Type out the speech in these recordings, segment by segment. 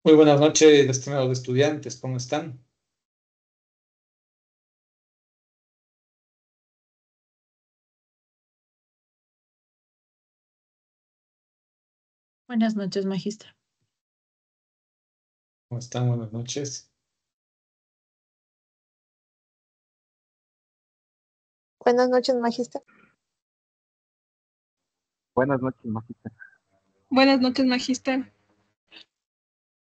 Muy buenas noches, estimados estudiantes, ¿cómo están? Buenas noches, magistra. ¿Cómo están? Buenas noches. Buenas noches, magista. Buenas noches, Magista. Buenas noches, magíster.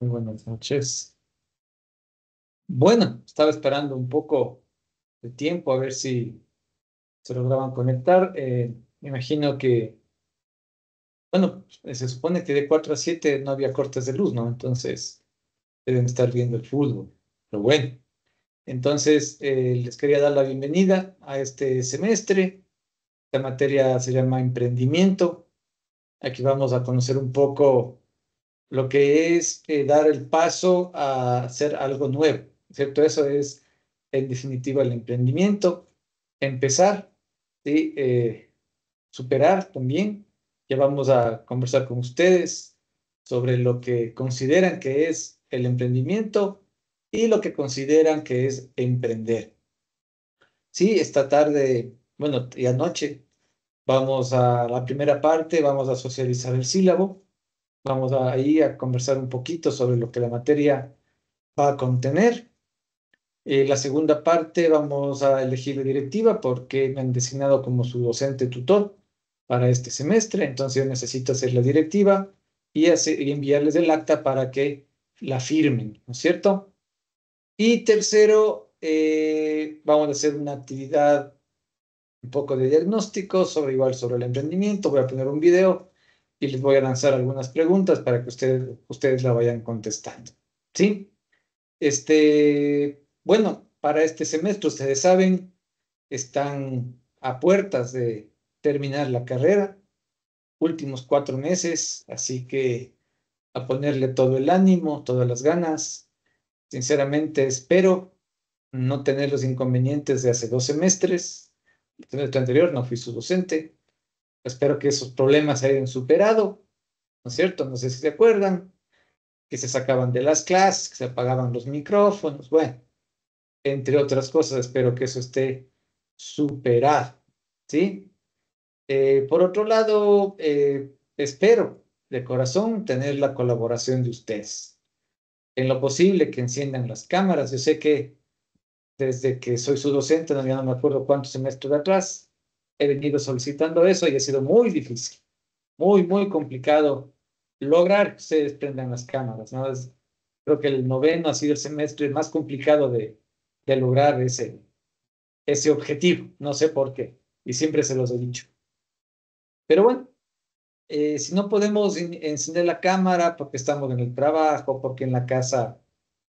Muy buenas noches. Bueno, estaba esperando un poco de tiempo a ver si se lograban conectar. Me imagino que, bueno, se supone que de 4 a 7 no había cortes de luz, ¿no? Entonces deben estar viendo el fútbol. Pero bueno, entonces les quería dar la bienvenida a este semestre. La materia se llama emprendimiento. Aquí vamos a conocer un poco lo que es dar el paso a hacer algo nuevo, ¿cierto? Eso es, en definitiva, el emprendimiento, empezar, ¿sí? Superar también. Ya vamos a conversar con ustedes sobre lo que consideran que es el emprendimiento y lo que consideran que es emprender. Sí, esta tarde, bueno, y anoche, vamos a la primera parte, vamos a socializar el sílabo. Vamos ahí a conversar un poquito sobre lo que la materia va a contener. La segunda parte vamos a elegir la directiva porque me han designado como su docente tutor para este semestre. Entonces yo necesito hacer la directiva y enviarles el acta para que la firmen, ¿no es cierto? Y tercero, vamos a hacer una actividad un poco de diagnóstico sobre igual sobre el emprendimiento. Voy a poner un video y les voy a lanzar algunas preguntas para que ustedes la vayan contestando. ¿Sí? Bueno, para este semestre, ustedes saben, están a puertas de terminar la carrera, últimos 4 meses, así que a ponerle todo el ánimo, todas las ganas. Sinceramente, espero no tener los inconvenientes de hace 2 semestres. El semestre anterior no fui su docente. Espero que esos problemas se hayan superado, ¿no es cierto? No sé si se acuerdan, que se sacaban de las clases, que se apagaban los micrófonos, bueno, entre otras cosas, espero que eso esté superado, ¿sí? Por otro lado, espero de corazón tener la colaboración de ustedes. En lo posible que enciendan las cámaras. Yo sé que desde que soy su docente, no, ya no me acuerdo cuántos semestres de atrás, he venido solicitando eso y ha sido muy difícil, muy, muy complicado lograr que ustedes prendan las cámaras, ¿no? Creo que el noveno ha sido el semestre más complicado de lograr ese objetivo, no sé por qué, y siempre se los he dicho. Pero bueno, si no podemos encender la cámara porque estamos en el trabajo, porque en la casa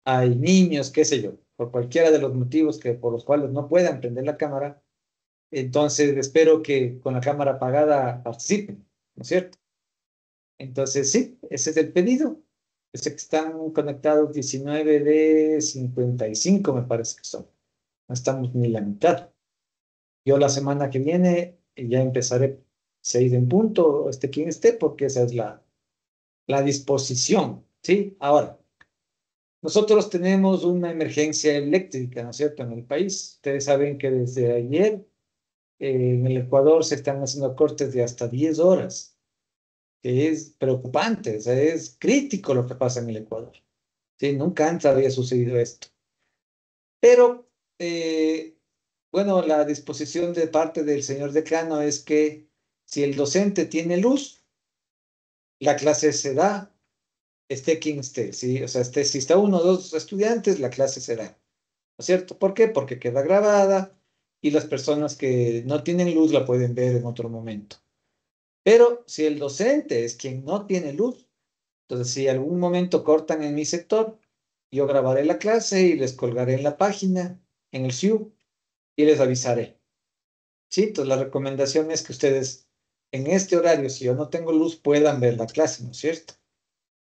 hay niños, qué sé yo, por cualquiera de los motivos por los cuales no puedan prender la cámara, entonces espero que con la cámara apagada participen, ¿no es cierto? Entonces sí, ese es el pedido. Sé que están conectados 19 de 55, me parece que son. No estamos ni la mitad. Yo la semana que viene ya empezaré 6 en punto, esté quien esté, porque esa es la disposición, ¿sí? Ahora, nosotros tenemos una emergencia eléctrica, ¿no es cierto?, en el país. Ustedes saben que desde ayer en el Ecuador se están haciendo cortes de hasta 10 horas, que es preocupante, o sea, es crítico lo que pasa en el Ecuador. Sí, nunca antes había sucedido esto. Pero, bueno, la disposición de parte del señor decano es que si el docente tiene luz, la clase se da, esté quien esté, ¿sí? O sea, si está uno o dos estudiantes, la clase se da, ¿no es cierto? ¿Por qué? Porque queda grabada y las personas que no tienen luz la pueden ver en otro momento. Pero si el docente es quien no tiene luz, entonces si algún momento cortan en mi sector, yo grabaré la clase y les colgaré en la página, en el SIU, y les avisaré. Sí, entonces la recomendación es que ustedes en este horario, si yo no tengo luz, puedan ver la clase, ¿no es cierto?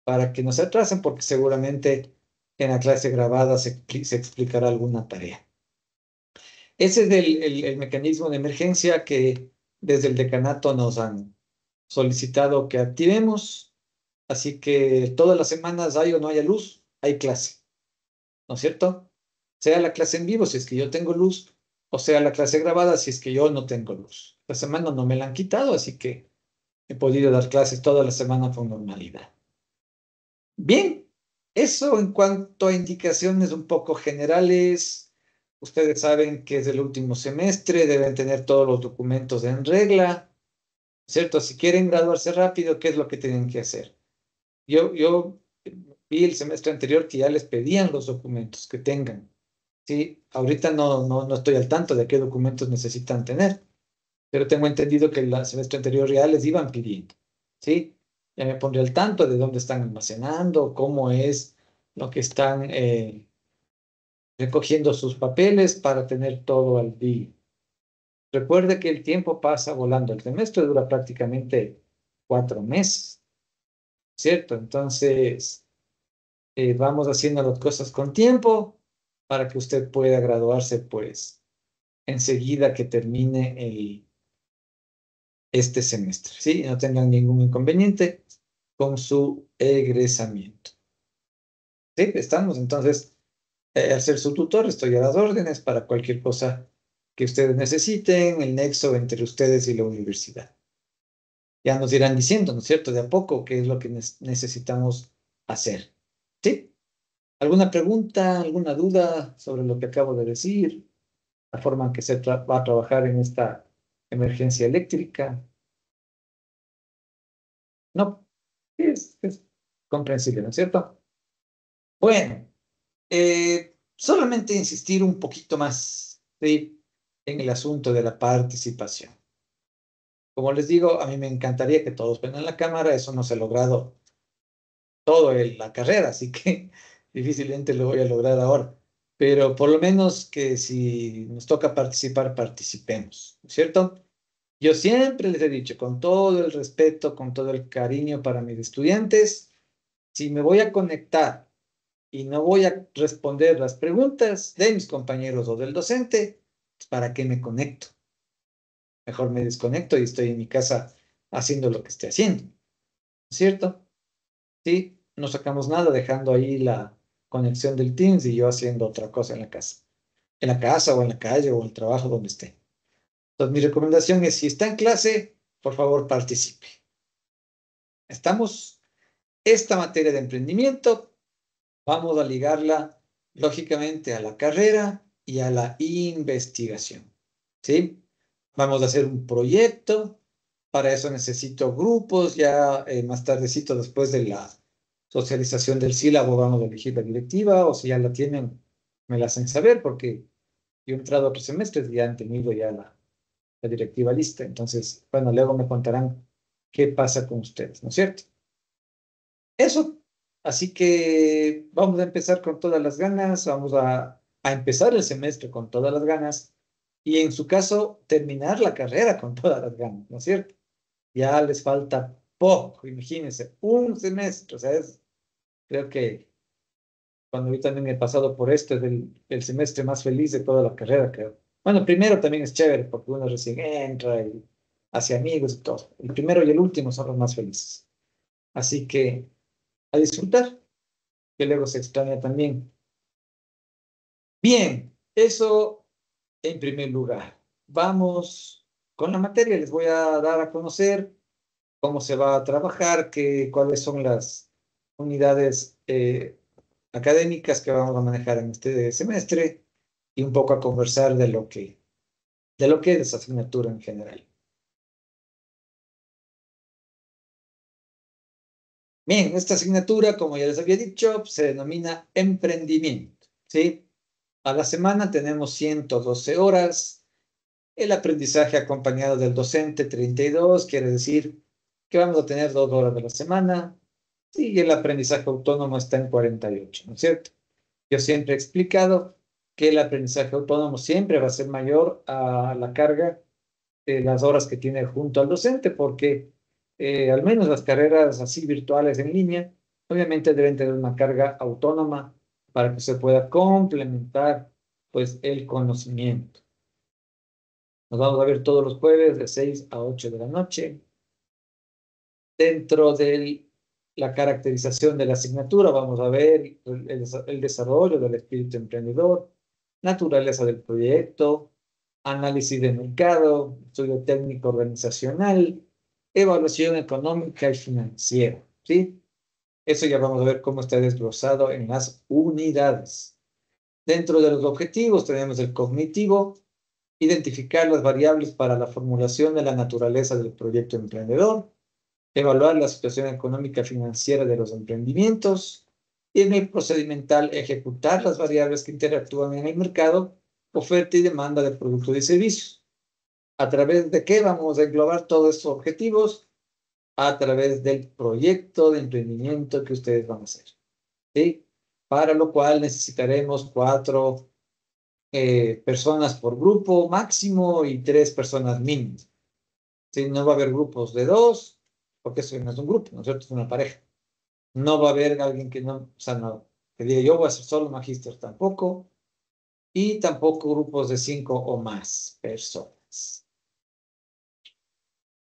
Para que no se atrasen, porque seguramente en la clase grabada se explicará alguna tarea. Ese es el mecanismo de emergencia que desde el decanato nos han solicitado que activemos. Así que todas las semanas hay o no haya luz, hay clase, ¿no es cierto? Sea la clase en vivo si es que yo tengo luz, o sea la clase grabada si es que yo no tengo luz. La semana no me la han quitado, así que he podido dar clases toda la semana con normalidad. Bien, eso en cuanto a indicaciones un poco generales. Ustedes saben que es el último semestre, deben tener todos los documentos en regla, ¿cierto? Si quieren graduarse rápido, ¿qué es lo que tienen que hacer? Yo vi el semestre anterior que ya les pedían los documentos que tengan, ¿sí? Ahorita no estoy al tanto de qué documentos necesitan tener, pero tengo entendido que el semestre anterior ya les iban pidiendo, ¿sí? Ya me pondré al tanto de dónde están almacenando, cómo es lo que están recogiendo sus papeles para tener todo al día. Recuerde que el tiempo pasa volando, el semestre dura prácticamente 4 meses, ¿cierto? Entonces, vamos haciendo las cosas con tiempo para que usted pueda graduarse, pues, enseguida que termine este semestre, ¿sí? No tengan ningún inconveniente con su egresamiento. ¿Sí? Estamos, entonces, al ser su tutor, estoy a las órdenes para cualquier cosa que ustedes necesiten, el nexo entre ustedes y la universidad. Ya nos irán diciendo, ¿no es cierto?, de a poco qué es lo que necesitamos hacer. ¿Sí? ¿Alguna pregunta, alguna duda sobre lo que acabo de decir? La forma en que se va a trabajar en esta emergencia eléctrica. No, es comprensible, ¿no es cierto? Bueno, solamente insistir un poquito más, ¿sí?, en el asunto de la participación. Como les digo, a mí me encantaría que todos prendan la cámara, eso no se ha logrado todo en la carrera, así que difícilmente lo voy a lograr ahora. Pero por lo menos que si nos toca participar, participemos, ¿no es cierto? Yo siempre les he dicho, con todo el respeto, con todo el cariño para mis estudiantes, si me voy a conectar y no voy a responder las preguntas de mis compañeros o del docente, pues ¿para qué me conecto? Mejor me desconecto y estoy en mi casa haciendo lo que esté haciendo, ¿no es cierto? Sí, no sacamos nada dejando ahí la conexión del Teams y yo haciendo otra cosa en la casa o en la calle o en el trabajo donde esté. Entonces, mi recomendación es, si está en clase, por favor, participe. Estamos, esta materia de emprendimiento, vamos a ligarla, lógicamente, a la carrera y a la investigación, ¿sí? Vamos a hacer un proyecto, para eso necesito grupos, ya más tardecito, después de la socialización del sílabo, vamos a elegir la directiva, o si ya la tienen, me la hacen saber, porque yo he entrado a otros semestres y ya han tenido ya la directiva lista. Entonces, bueno, luego me contarán qué pasa con ustedes, ¿no es cierto? Eso, así que vamos a empezar con todas las ganas, vamos a empezar el semestre con todas las ganas y en su caso terminar la carrera con todas las ganas, ¿no es cierto? Ya les falta poco, imagínense, un semestre, o sea, creo que cuando yo también he pasado por esto, es el semestre más feliz de toda la carrera, creo. Bueno, primero también es chévere porque uno recién entra y hace amigos y todo. El primero y el último son los más felices. Así que a disfrutar, que luego se extraña también. Bien, eso en primer lugar. Vamos con la materia. Les voy a dar a conocer cómo se va a trabajar, cuáles son las unidades académicas que vamos a manejar en este semestre y un poco a conversar de lo que es esa asignatura en general. Bien, esta asignatura, como ya les había dicho, se denomina emprendimiento, ¿sí? A la semana tenemos 112 horas. El aprendizaje acompañado del docente, 32, quiere decir que vamos a tener 2 horas de la semana. Sí, y el aprendizaje autónomo está en 48, ¿no es cierto? Yo siempre he explicado que el aprendizaje autónomo siempre va a ser mayor a la carga de las horas que tiene junto al docente, porque al menos las carreras así virtuales en línea, obviamente deben tener una carga autónoma para que se pueda complementar pues el conocimiento. Nos vamos a ver todos los jueves de 6 a 8 de la noche. Dentro del la caracterización de la asignatura, vamos a ver el desarrollo del espíritu emprendedor, naturaleza del proyecto, análisis de mercado, estudio técnico organizacional, evaluación económica y financiera, ¿sí? Eso ya vamos a ver cómo está desglosado en las unidades. Dentro de los objetivos tenemos el cognitivo, identificar las variables para la formulación de la naturaleza del proyecto emprendedor, evaluar la situación económica financiera de los emprendimientos y en el procedimental ejecutar las variables que interactúan en el mercado, oferta y demanda de productos y servicios. ¿A través de qué vamos a englobar todos estos objetivos? A través del proyecto de emprendimiento que ustedes van a hacer, ¿sí? Para lo cual necesitaremos 4 personas por grupo máximo y 3 personas mínimo. ¿Sí? No va a haber grupos de 2, porque eso no es un grupo, ¿no es cierto? Es una pareja. No va a haber alguien que no, o sea, no, que diga yo voy a ser solo magíster tampoco, y tampoco grupos de 5 o más personas.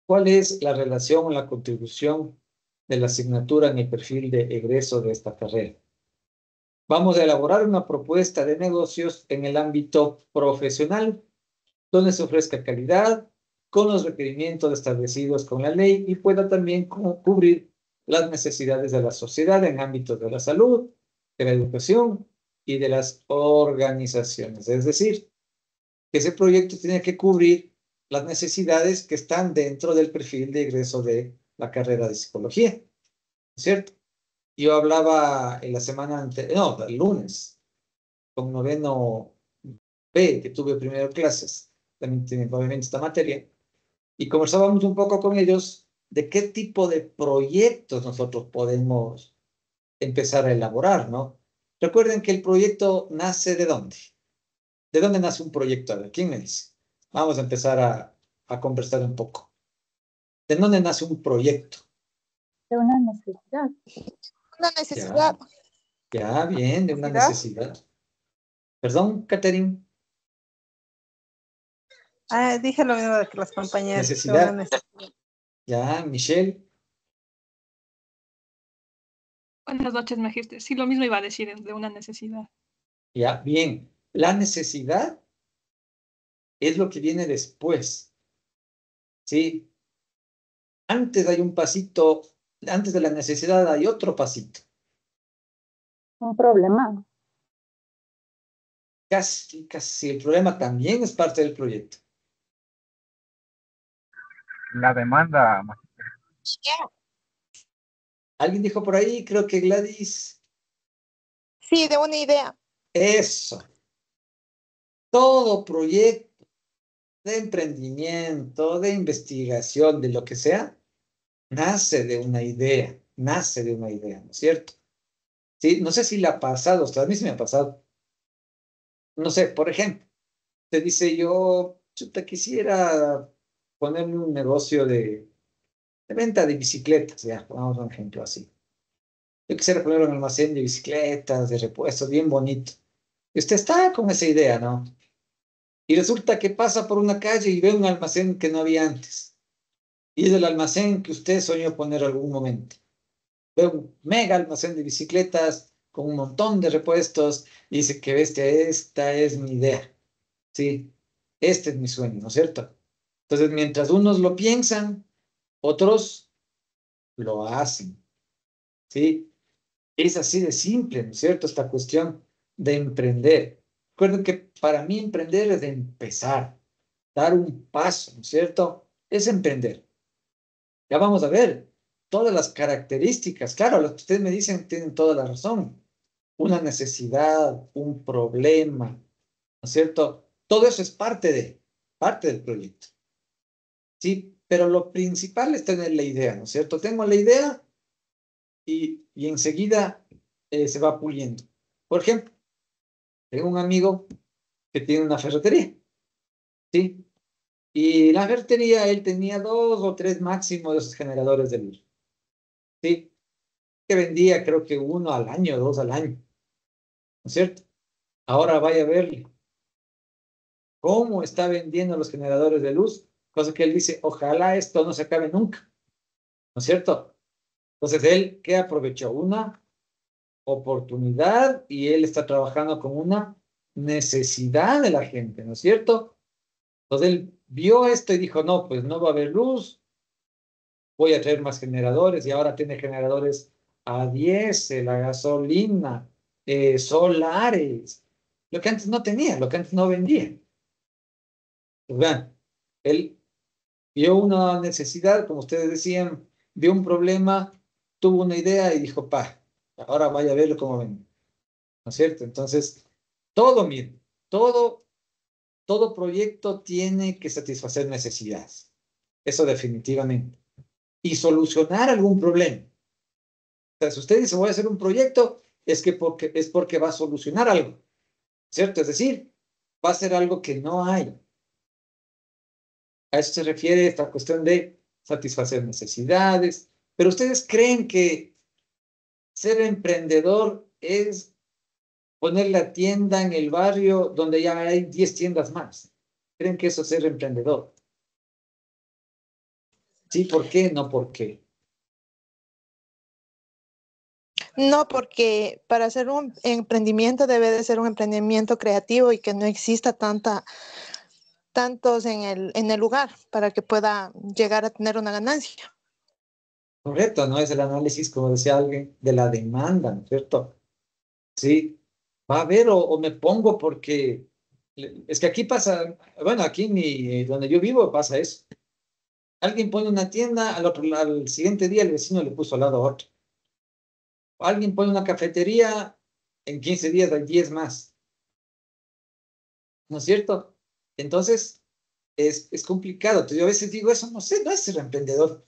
¿Cuál es la relación o la contribución de la asignatura en el perfil de egreso de esta carrera? Vamos a elaborar una propuesta de negocios en el ámbito profesional, donde se ofrezca calidad, con los requerimientos establecidos con la ley y pueda también cubrir las necesidades de la sociedad en ámbitos de la salud, de la educación y de las organizaciones. Es decir, que ese proyecto tiene que cubrir las necesidades que están dentro del perfil de egreso de la carrera de psicología, ¿cierto? Yo hablaba en la semana anterior, no, el lunes, con noveno B, que tuve primero clases, también tienen obviamente esta materia, y conversábamos un poco con ellos de qué tipo de proyectos nosotros podemos empezar a elaborar, ¿no? Recuerden que el proyecto nace ¿de dónde? ¿De dónde nace un proyecto? A ver, ¿quién me dice? Vamos a empezar a conversar un poco. ¿De dónde nace un proyecto? De una necesidad. Una necesidad. Ya, bien, de una necesidad. Perdón, Catherine. Dije lo mismo de que las compañías. Necesidad. Ya, Michelle. Buenas noches, magíster. Sí, lo mismo iba a decir, de una necesidad. Ya, bien. La necesidad es lo que viene después. ¿Sí? Antes hay un pasito, antes de la necesidad hay otro pasito. Un problema. Casi, casi. El problema también es parte del proyecto. La demanda, Alguien dijo por ahí, creo que Gladys. Sí, de una idea. Eso. Todo proyecto de emprendimiento, de investigación, de lo que sea, nace de una idea, ¿no es cierto? Sí, no sé si le ha pasado, a mí sí me ha pasado. No sé, por ejemplo, te dice yo, chuta, quisiera ponerme un negocio de venta de bicicletas, ya, pongamos un ejemplo así. Yo quisiera poner un almacén de bicicletas, de repuestos, bien bonito. Y usted está con esa idea, ¿no? Y resulta que pasa por una calle y ve un almacén que no había antes. Y es el almacén que usted soñó poner algún momento. Ve un mega almacén de bicicletas con un montón de repuestos y dice que bestia, esta es mi idea. Sí, este es mi sueño, ¿no es cierto? Entonces, mientras unos lo piensan, otros lo hacen. ¿Sí? Es así de simple, ¿no es cierto? Esta cuestión de emprender. Recuerden que para mí emprender es de empezar, dar un paso, ¿no es cierto? Es emprender. Ya vamos a ver todas las características. Claro, lo que ustedes me dicen tienen toda la razón. Una necesidad, un problema, ¿no es cierto? Todo eso es parte del proyecto. Sí, pero lo principal es tener la idea, ¿no es cierto? Tengo la idea y enseguida se va puliendo. Por ejemplo, tengo un amigo que tiene una ferretería, ¿sí? Y la ferretería, él tenía 2 o 3 máximo de esos generadores de luz, ¿sí? Que vendía creo que 1 al año, 2 al año, ¿no es cierto? Ahora vaya a ver cómo está vendiendo los generadores de luz, cosa que él dice, ojalá esto no se acabe nunca, ¿no es cierto? Entonces, él, ¿qué aprovechó? Una oportunidad y él está trabajando con una necesidad de la gente, ¿no es cierto? Entonces, él vio esto y dijo, no, pues no va a haber luz, voy a traer más generadores y ahora tiene generadores a diésel, a gasolina, solares, lo que antes no tenía, lo que antes no vendía. Pues vean, él vio una necesidad, como ustedes decían, vio un problema, tuvo una idea y dijo, pa, ahora vaya a verlo cómo ven, ¿no es cierto? Entonces, todo, miren, todo proyecto tiene que satisfacer necesidades, eso definitivamente, y solucionar algún problema. O sea, si usted dice, voy a hacer un proyecto, es porque va a solucionar algo, ¿cierto? Es decir, va a ser algo que no hay. A eso se refiere esta cuestión de satisfacer necesidades. Pero ustedes creen que ser emprendedor es poner la tienda en el barrio donde ya hay 10 tiendas más. ¿Creen que eso es ser emprendedor? Sí, ¿por qué? No, ¿por qué? No, porque para hacer un emprendimiento debe de ser un emprendimiento creativo y que no exista tantos en el lugar para que pueda llegar a tener una ganancia. Correcto, ¿no? Es el análisis, como decía alguien, de la demanda, ¿no es cierto? Sí, va a haber o me pongo porque es que aquí pasa, bueno, aquí donde yo vivo pasa eso. Alguien pone una tienda, al siguiente día el vecino le puso al lado otro. Alguien pone una cafetería, en 15 días hay 10 más, ¿no es cierto? Entonces, es complicado. Entonces, yo a veces digo, eso no sé, no es ser emprendedor,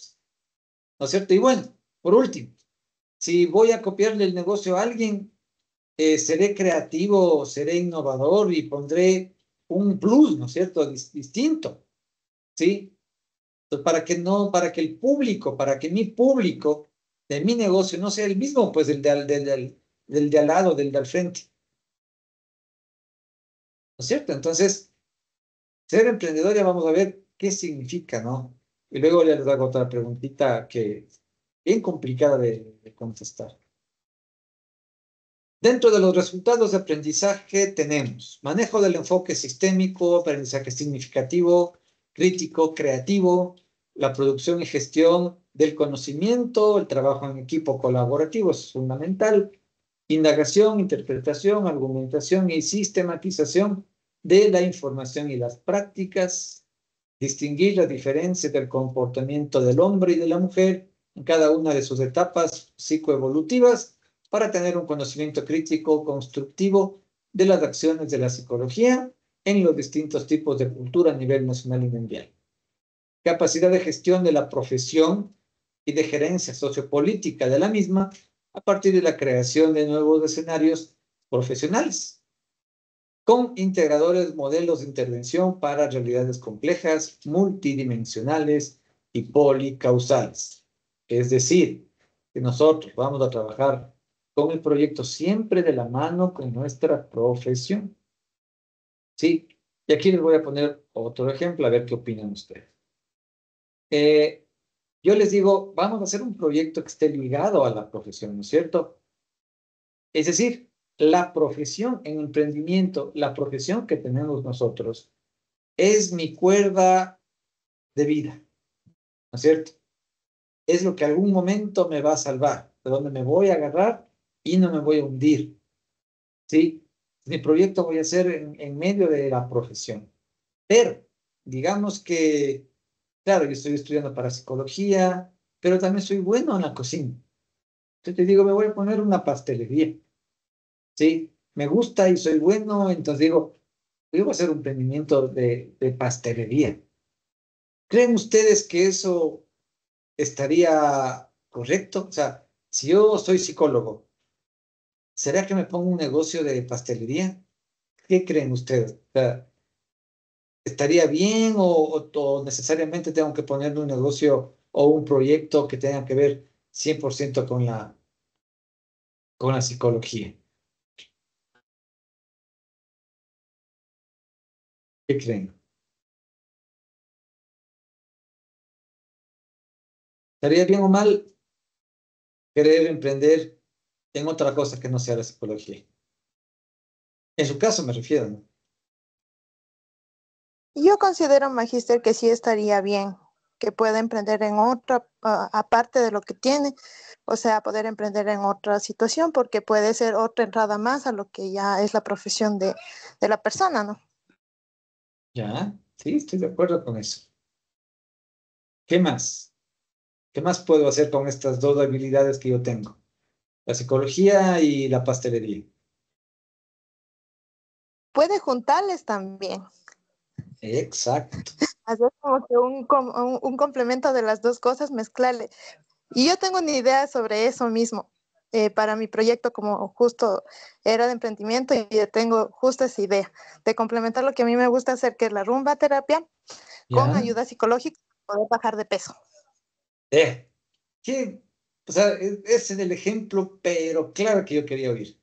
¿no es cierto? Y bueno, por último, si voy a copiarle el negocio a alguien, seré creativo, seré innovador y pondré un plus, ¿no es cierto? Distinto, ¿sí? Entonces, para que el público, para que mi público de mi negocio no sea el mismo, pues del de al lado, del de al frente, ¿no es cierto? Entonces, ser emprendedor ya vamos a ver qué significa, ¿no? Y luego ya les hago otra preguntita que es bien complicada de contestar. Dentro de los resultados de aprendizaje tenemos manejo del enfoque sistémico, aprendizaje significativo, crítico, creativo, la producción y gestión del conocimiento, el trabajo en equipo colaborativo es fundamental, indagación, interpretación, argumentación y sistematización de la información y las prácticas, distinguir la diferencia del comportamiento del hombre y de la mujer en cada una de sus etapas psicoevolutivas para tener un conocimiento crítico constructivo de las acciones de la psicología en los distintos tipos de cultura a nivel nacional y mundial. Capacidad de gestión de la profesión y de gerencia sociopolítica de la misma a partir de la creación de nuevos escenarios profesionales con integradores modelos de intervención para realidades complejas, multidimensionales y policausales. Es decir, que nosotros vamos a trabajar con el proyecto siempre de la mano con nuestra profesión. ¿Sí? Y aquí les voy a poner otro ejemplo, a ver qué opinan ustedes. Eh, yo les digo, vamos a hacer un proyecto que esté ligado a la profesión, ¿no es cierto? Es decir, la profesión en emprendimiento, la profesión que tenemos nosotros, es mi cuerda de vida, ¿no es cierto? Es lo que algún momento me va a salvar, de donde me voy a agarrar y no me voy a hundir, ¿sí? Mi proyecto voy a hacer en medio de la profesión. Pero, digamos que, claro, yo estoy estudiando para psicología, pero también soy bueno en la cocina. Entonces te digo, me voy a poner una pastelería, ¿sí? Me gusta y soy bueno, entonces digo, yo voy a hacer un emprendimiento de pastelería. ¿Creen ustedes que eso estaría correcto? O sea, si yo soy psicólogo, ¿será que me pongo un negocio de pastelería? ¿Qué creen ustedes? O sea, ¿estaría bien o necesariamente tengo que ponerme un negocio o un proyecto que tenga que ver 100% con la psicología? ¿Qué creen? ¿Estaría bien o mal? querer emprender en otra cosa que no sea la psicología. En su caso me refiero, ¿no? Yo considero, magíster, que sí estaría bien que pueda emprender en otra, aparte de lo que tiene, o sea, poder emprender en otra situación, porque puede ser otra entrada más a lo que ya es la profesión de la persona, ¿no? Ya, sí, estoy de acuerdo con eso. ¿Qué más? ¿Qué más puedo hacer con estas dos habilidades que yo tengo? La psicología y la pastelería. Puede juntarles también, Exacto. hacer como que un complemento de las dos cosas, mezclarle. Y yo tengo una idea sobre eso mismo. Para mi proyecto, como justo era de emprendimiento, y yo tengo justo esa idea de complementar lo que a mí me gusta hacer, que es la rumba terapia, con ¿Ya? ayuda psicológica para poder bajar de peso. Eh, ¿qué? O sea, ese es el ejemplo, pero claro que yo quería oír.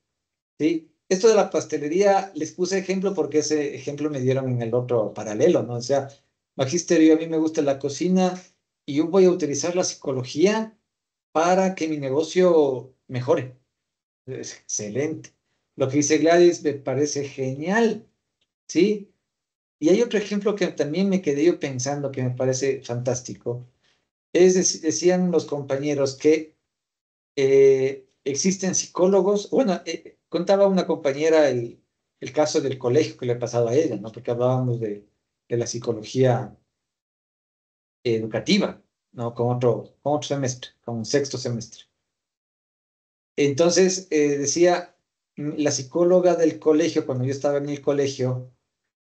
¿Sí? Esto de la pastelería, les puse ejemplo porque ese ejemplo me dieron en el otro paralelo, ¿no? O sea, magisterio, a mí me gusta la cocina y yo voy a utilizar la psicología para que mi negocio mejore. Es excelente. Lo que dice Gladys me parece genial, ¿sí? Y hay otro ejemplo que también me quedé yo pensando que me parece fantástico. Decían los compañeros que existen psicólogos. Bueno, contaba una compañera el caso del colegio que le ha pasado a ella, ¿no? Porque hablábamos de la psicología educativa, ¿no? Con otro semestre, con un sexto semestre. Entonces, decía, la psicóloga del colegio, cuando yo estaba en el colegio,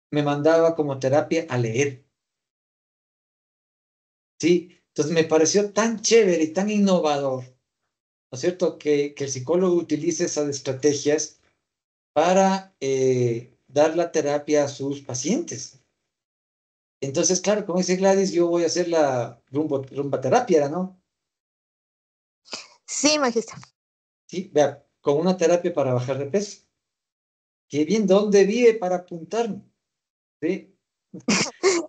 me mandaba como terapia a leer, ¿sí? Entonces me pareció tan chévere y tan innovador, ¿no es cierto? Que el psicólogo utilice esas estrategias para dar la terapia a sus pacientes. Entonces, claro, como dice Gladys, yo voy a hacer la rumba terapia, ¿no? Sí, magíster. Sí, vea, con una terapia para bajar de peso. Qué bien, ¿dónde vive para apuntarme? ¿Sí?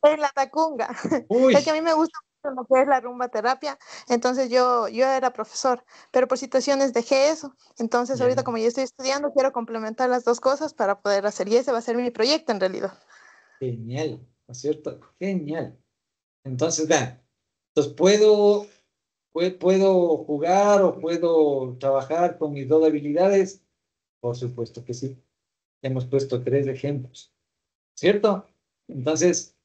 En la tacunga. Es que a Uy, mí me gusta mucho lo que es la rumba terapia. Entonces yo era profesor, pero por situaciones dejé eso. Entonces ya, ahorita como yo estoy estudiando, quiero complementar las dos cosas para poder hacer. Y ese va a ser mi proyecto en realidad. genial, ¿no es cierto? Genial. Entonces, vean, entonces puedo jugar o puedo trabajar con mis dos habilidades. Por supuesto que sí. Hemos puesto tres ejemplos, ¿cierto? Entonces,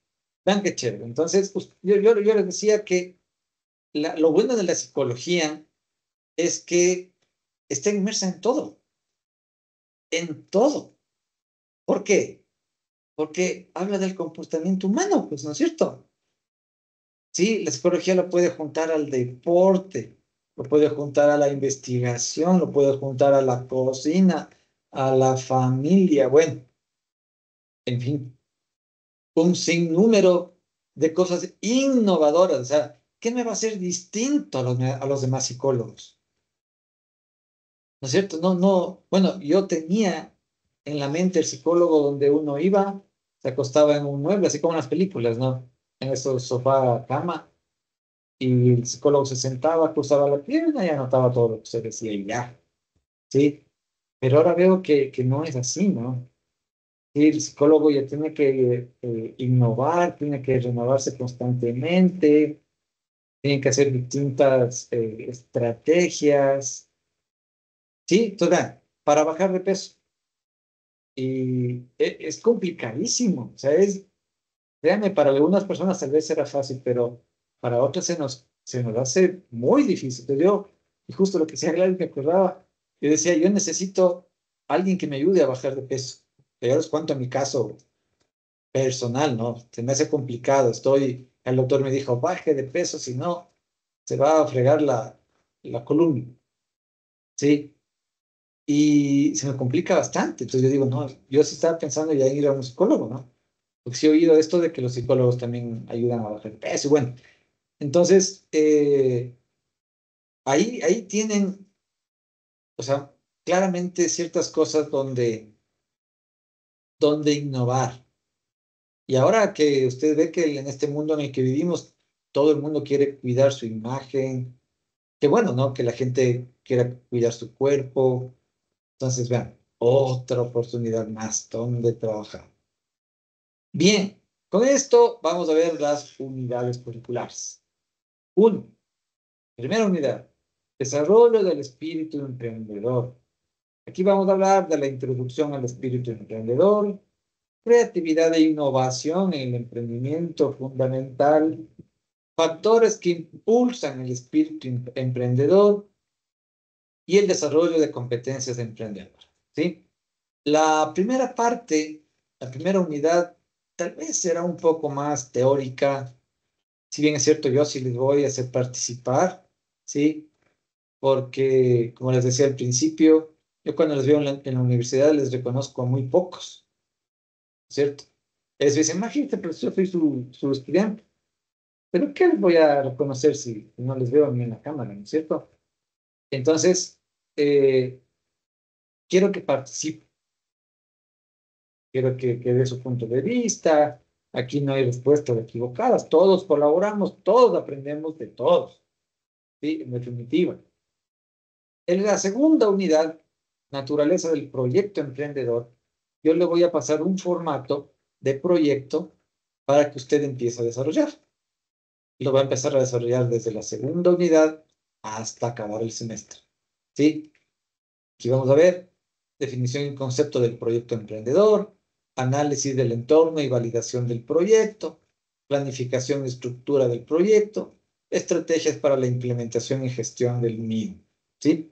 vean qué chévere. Entonces, yo les decía que lo bueno de la psicología es que está inmersa en todo, en todo. ¿Por qué? Porque habla del comportamiento humano, pues, ¿no es cierto? Sí, la psicología lo puede juntar al deporte, lo puede juntar a la investigación, lo puede juntar a la cocina, a la familia, bueno, en fin, un sinnúmero de cosas innovadoras. O sea, ¿qué me va a hacer distinto a los demás psicólogos? ¿No es cierto? No, no, bueno, yo tenía en la mente el psicólogo donde uno iba, se acostaba en un mueble, así como en las películas, ¿no? En esos sofá, cama, y el psicólogo se sentaba, cruzaba la pierna y anotaba todo lo que se decía y ya, ¿sí? Pero ahora veo que no es así, ¿no? Sí, el psicólogo ya tiene que innovar, tiene que renovarse constantemente, tiene que hacer distintas estrategias, ¿sí? Entonces, vean, para bajar de peso. Y es complicadísimo, o sea, créanme, para algunas personas tal vez será fácil, pero para otras se nos hace muy difícil. Entonces y justo lo que decía Gladys me acordaba, yo decía, yo necesito alguien que me ayude a bajar de peso. Pero yo les cuento mi caso personal, ¿no? Se me hace complicado, el doctor me dijo, baje de peso, si no, se va a fregar la columna, ¿sí? Y se me complica bastante. Entonces yo digo, no, yo sí estaba pensando ya en ir a un psicólogo, ¿no? Porque sí he oído esto de que los psicólogos también ayudan a bajar de peso. Y bueno, entonces ahí tienen, o sea, claramente ciertas cosas donde innovar. Y ahora que usted ve que en este mundo en el que vivimos, todo el mundo quiere cuidar su imagen. Qué bueno, ¿no? Que la gente quiera cuidar su cuerpo. Entonces, vean, otra oportunidad más donde trabajar. Bien, con esto vamos a ver las unidades curriculares. Uno, primera unidad, desarrollo del espíritu emprendedor. Aquí vamos a hablar de la introducción al espíritu emprendedor, creatividad e innovación en el emprendimiento fundamental, factores que impulsan el espíritu emprendedor y el desarrollo de competencias de emprendedor. ¿Sí? La primera parte, la primera unidad, tal vez será un poco más teórica. Si bien es cierto, yo sí les voy a hacer participar, ¿sí? Porque, como les decía al principio, yo cuando les veo en la universidad les reconozco a muy pocos, ¿cierto? Ellos dicen, imagínate, pero yo soy su estudiante. Pero ¿qué les voy a reconocer si no les veo ni en la cámara, ¿no es cierto? Entonces, eh, quiero que participe, quiero que dé su punto de vista. Aquí no hay respuestas equivocadas, todos colaboramos, todos aprendemos de todos, ¿sí? En definitiva. En la segunda unidad, naturaleza del proyecto emprendedor, yo le voy a pasar un formato de proyecto para que usted empiece a desarrollar. Lo va a empezar a desarrollar desde la segunda unidad hasta acabar el semestre. ¿Sí? Aquí vamos a ver definición y concepto del proyecto emprendedor, análisis del entorno y validación del proyecto, planificación y estructura del proyecto, estrategias para la implementación y gestión del mismo. ¿Sí?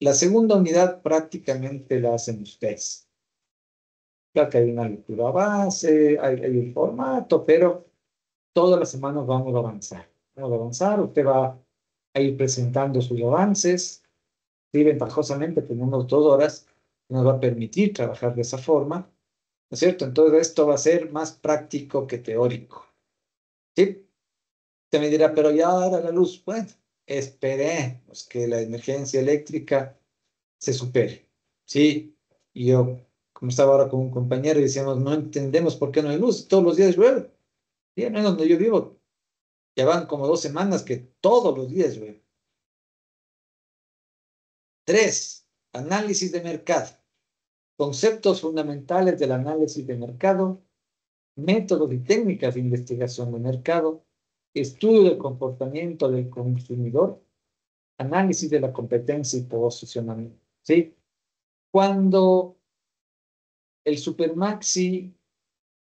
La segunda unidad prácticamente la hacen ustedes. Claro que hay una lectura base, hay un formato, pero todas las semanas vamos a avanzar. Vamos a avanzar, usted va a ir presentando sus avances. Sí, ventajosamente tenemos 2 horas que nos va a permitir trabajar de esa forma, ¿no es cierto? Entonces esto va a ser más práctico que teórico. ¿Sí? Usted me dirá, pero ya ahora la luz. Bueno, esperemos que la emergencia eléctrica se supere. ¿Sí? Y yo, como estaba ahora con un compañero, y decíamos, no entendemos por qué no hay luz. Todos los días llueve. Y al menos donde yo vivo, ya van como 2 semanas que todos los días llueve. 3, análisis de mercado. Conceptos fundamentales del análisis de mercado, métodos y técnicas de investigación de mercado, estudio del comportamiento del consumidor, análisis de la competencia y posicionamiento. ¿Sí? Cuando el Supermaxi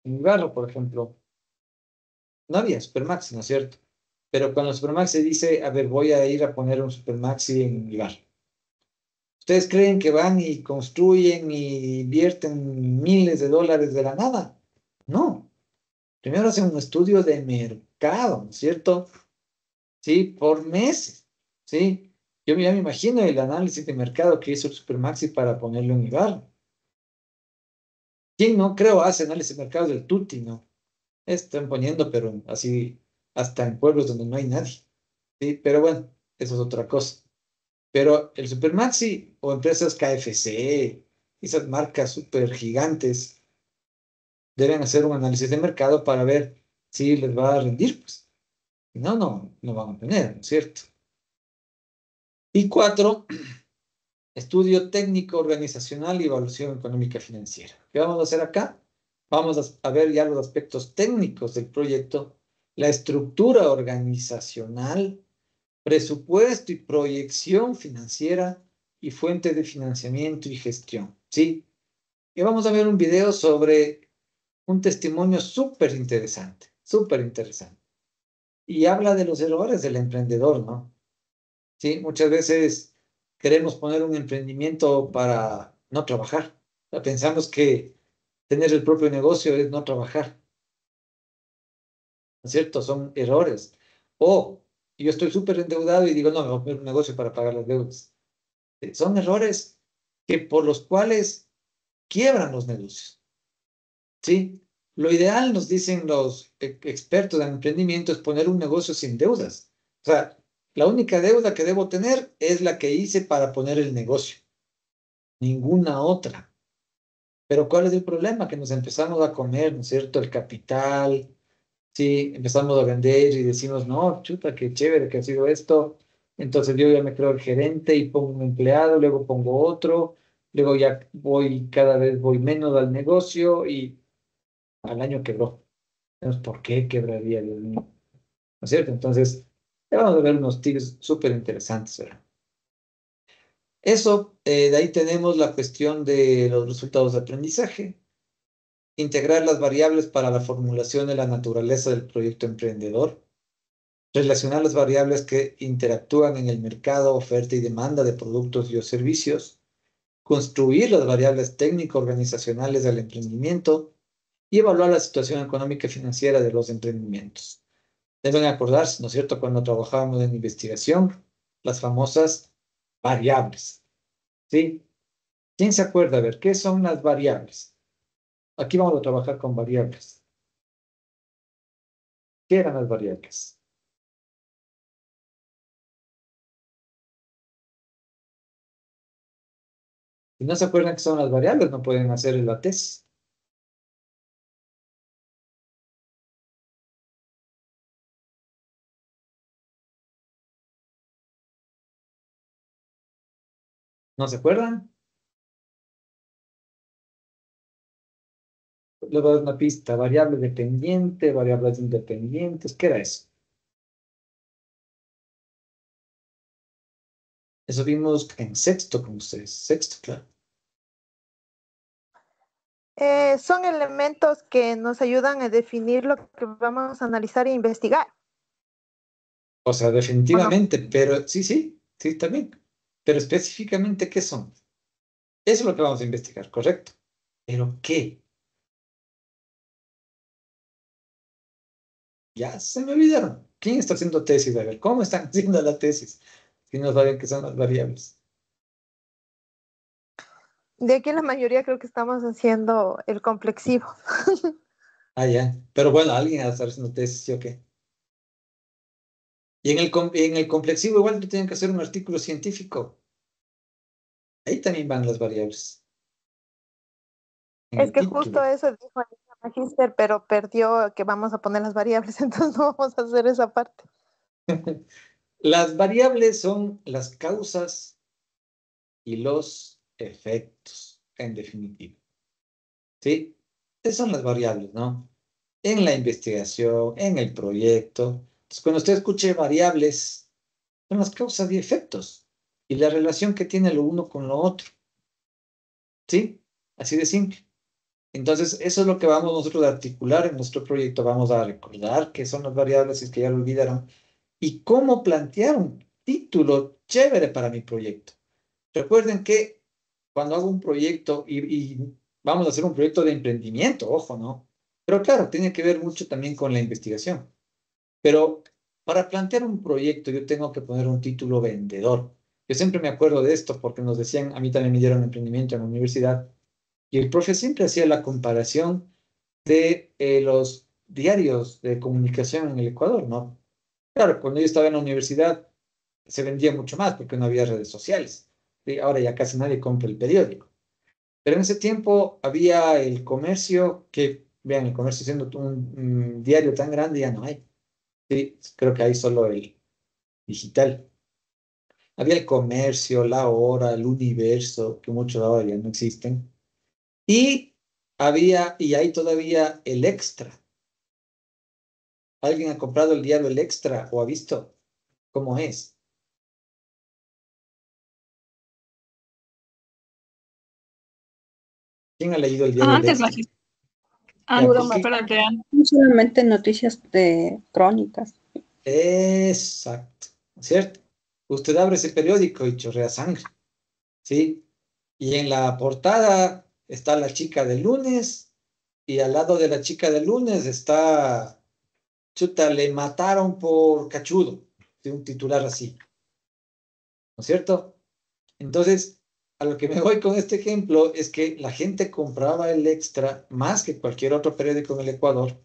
en Ibarra, por ejemplo, no había Supermaxi, ¿no es cierto? Pero cuando el Supermaxi dice, a ver, voy a ir a poner un Supermaxi en Ibarra. ¿Ustedes creen que van y construyen y invierten miles de dólares de la nada? No. Primero hacen un estudio de mercado, ¿no es cierto? Sí, por meses. Sí. Yo ya me imagino el análisis de mercado que hizo el Supermaxi para ponerlo en Ibarra. ¿Quién no creo hace análisis de mercado del Tuti, no? Están poniendo, pero así hasta en pueblos donde no hay nadie. Sí, pero bueno, eso es otra cosa. Pero el Supermaxi o empresas KFC, esas marcas super gigantes, deben hacer un análisis de mercado para ver si les va a rendir, pues. Si no, no van a tener, ¿no es cierto? Y 4, estudio técnico organizacional y evaluación económica financiera. ¿Qué vamos a hacer acá? Vamos a ver ya los aspectos técnicos del proyecto, la estructura organizacional, presupuesto y proyección financiera y fuente de financiamiento y gestión. ¿Sí? Y vamos a ver un video sobre un testimonio súper interesante, súper interesante. Y habla de los errores del emprendedor, ¿no? Sí, muchas veces queremos poner un emprendimiento para no trabajar. O sea, pensamos que tener el propio negocio es no trabajar, ¿no es cierto? Son errores. O yo estoy súper endeudado y digo, no, me voy a poner un negocio para pagar las deudas. Son errores que por los cuales quiebran los negocios, ¿sí? Lo ideal, nos dicen los expertos en emprendimiento, es poner un negocio sin deudas. O sea, la única deuda que debo tener es la que hice para poner el negocio, ninguna otra. Pero ¿cuál es el problema? Que nos empezamos a comer, ¿no es cierto? El capital, ¿sí? Empezamos a vender y decimos, no, chuta, qué chévere que ha sido esto. Entonces yo ya me creo el gerente y pongo un empleado, luego pongo otro, luego ya voy, cada vez voy menos al negocio y al año quebró. Entonces, ¿por qué quebraría, Dios mío? ¿No es cierto? Entonces, ya vamos a ver unos tips súper interesantes, ¿verdad? Eso, de ahí tenemos la cuestión de los resultados de aprendizaje, integrar las variables para la formulación de la naturaleza del proyecto emprendedor, relacionar las variables que interactúan en el mercado, oferta y demanda de productos y o servicios, construir las variables técnico-organizacionales del emprendimiento y evaluar la situación económica y financiera de los emprendimientos. Deben acordarse, ¿no es cierto?, cuando trabajábamos en investigación, las famosas variables, ¿sí? ¿Quién se acuerda? A ver, ¿qué son las variables? Aquí vamos a trabajar con variables. ¿Qué eran las variables? Si no se acuerdan qué son las variables, no pueden hacer la tesis. ¿No se acuerdan? Les voy a dar una pista. Variable dependiente, variables independientes. ¿Qué era eso? Eso vimos en sexto con ustedes. Sexto, claro. Son elementos que nos ayudan a definir lo que vamos a analizar e investigar, O sea, ¿o no? definitivamente, pero sí, sí, sí, también. Pero específicamente, ¿qué son? Eso es lo que vamos a investigar, correcto. ¿Pero qué? Ya se me olvidaron. ¿Quién está haciendo tesis? A ver, ¿cómo están haciendo la tesis? Si no saben qué son las variables. De aquí la mayoría creo que estamos haciendo el complexivo. Ah, ya. Pero bueno, alguien va a estar haciendo tesis, ¿sí o qué? Y en el complexivo igual tú tienen que hacer un artículo científico. Ahí también van las variables. En Es el que justo título. eso dijo el magíster, pero perdió que vamos a poner las variables, entonces no vamos a hacer esa parte. Las variables son las causas y los efectos, en definitiva. ¿Sí? Esas son las variables, ¿no? En la investigación, en el proyecto. Entonces, cuando usted escuche variables, son las causas y efectos y la relación que tiene lo uno con lo otro. ¿Sí? Así de simple. Entonces, eso es lo que vamos nosotros a articular en nuestro proyecto. Vamos a recordar qué son las variables, si es que ya lo olvidaron, y cómo plantear un título chévere para mi proyecto. Recuerden que cuando hago un proyecto y vamos a hacer un proyecto de emprendimiento, ojo, ¿no? Pero claro, tiene que ver mucho también con la investigación. Pero para plantear un proyecto yo tengo que poner un título vendedor. Yo siempre me acuerdo de esto porque nos decían, a mí también me dieron emprendimiento en la universidad, y el profe siempre hacía la comparación de los diarios de comunicación en el Ecuador, ¿no? Claro, cuando yo estaba en la universidad se vendía mucho más porque no había redes sociales. ¿Sí? Ahora ya casi nadie compra el periódico. Pero en ese tiempo había el comercio, que, vean, el comercio siendo un diario tan grande ya no hay. Sí, creo que hay solo el digital. Había el comercio, la hora, el universo, que muchos ahora ya no existen. Y y hay todavía el extra. ¿Alguien ha comprado el diario El Extra o ha visto cómo es? ¿Quién ha leído el diario El Antes, Extra? magíster. Ya, Antes, pero de antes. No solamente noticias de crónicas. exacto, ¿cierto? Usted abre ese periódico y chorrea sangre, ¿sí? Y en la portada está la chica del lunes y al lado de la chica del lunes está, chuta, le mataron por cachudo, de un titular así, ¿no es cierto? Entonces, a lo que me voy con este ejemplo es que la gente compraba el Extra más que cualquier otro periódico en el Ecuador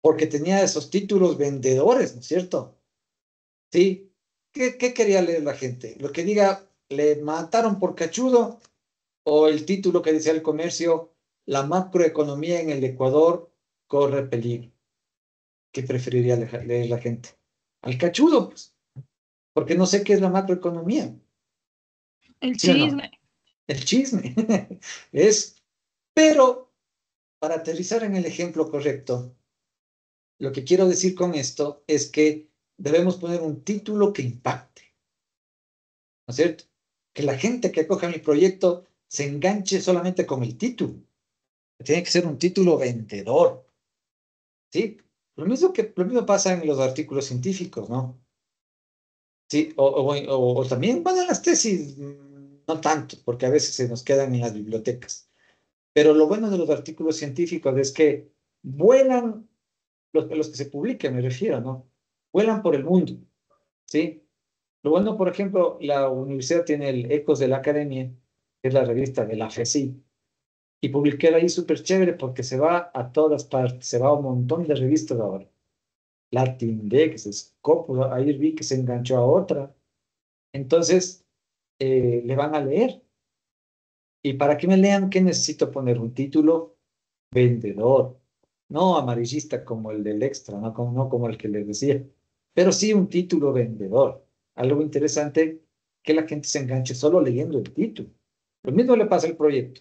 porque tenía esos títulos vendedores, ¿no es cierto? ¿Sí? ¿Qué quería leer la gente? Lo que diga, le mataron por cachudo o el título que decía el comercio, la macroeconomía en el Ecuador corre peligro. ¿Qué preferiría leer la gente? Al cachudo, pues. porque no sé qué es la macroeconomía, El ¿sí o no? chisme. El chisme. Pero para aterrizar en el ejemplo correcto, lo que quiero decir con esto es que debemos poner un título que impacte, ¿no es cierto? Que la gente que acoja mi proyecto se enganche solamente con el título. Tiene que ser un título vendedor, ¿sí? Lo mismo pasa en los artículos científicos, ¿no? Sí, o también, bueno, las tesis, no tanto, porque a veces se nos quedan en las bibliotecas. Pero lo bueno de los artículos científicos es que vuelan, los que se publican, me refiero, ¿no? Vuelan por el mundo, ¿sí? Lo bueno, por ejemplo, la universidad tiene el Ecos de la Academia, que es la revista de la FESI, y publiqué ahí súper chévere porque se va a todas partes, se va a un montón de revistas ahora. Latin Dex, Scopus, ahí vi que se enganchó a otra. Entonces, le van a leer. Y para que me lean, ¿qué necesito poner? Un título vendedor, no amarillista como el del extra, no como el que les decía, pero sí un título vendedor. Algo interesante que la gente se enganche solo leyendo el título. Lo mismo le pasa al proyecto.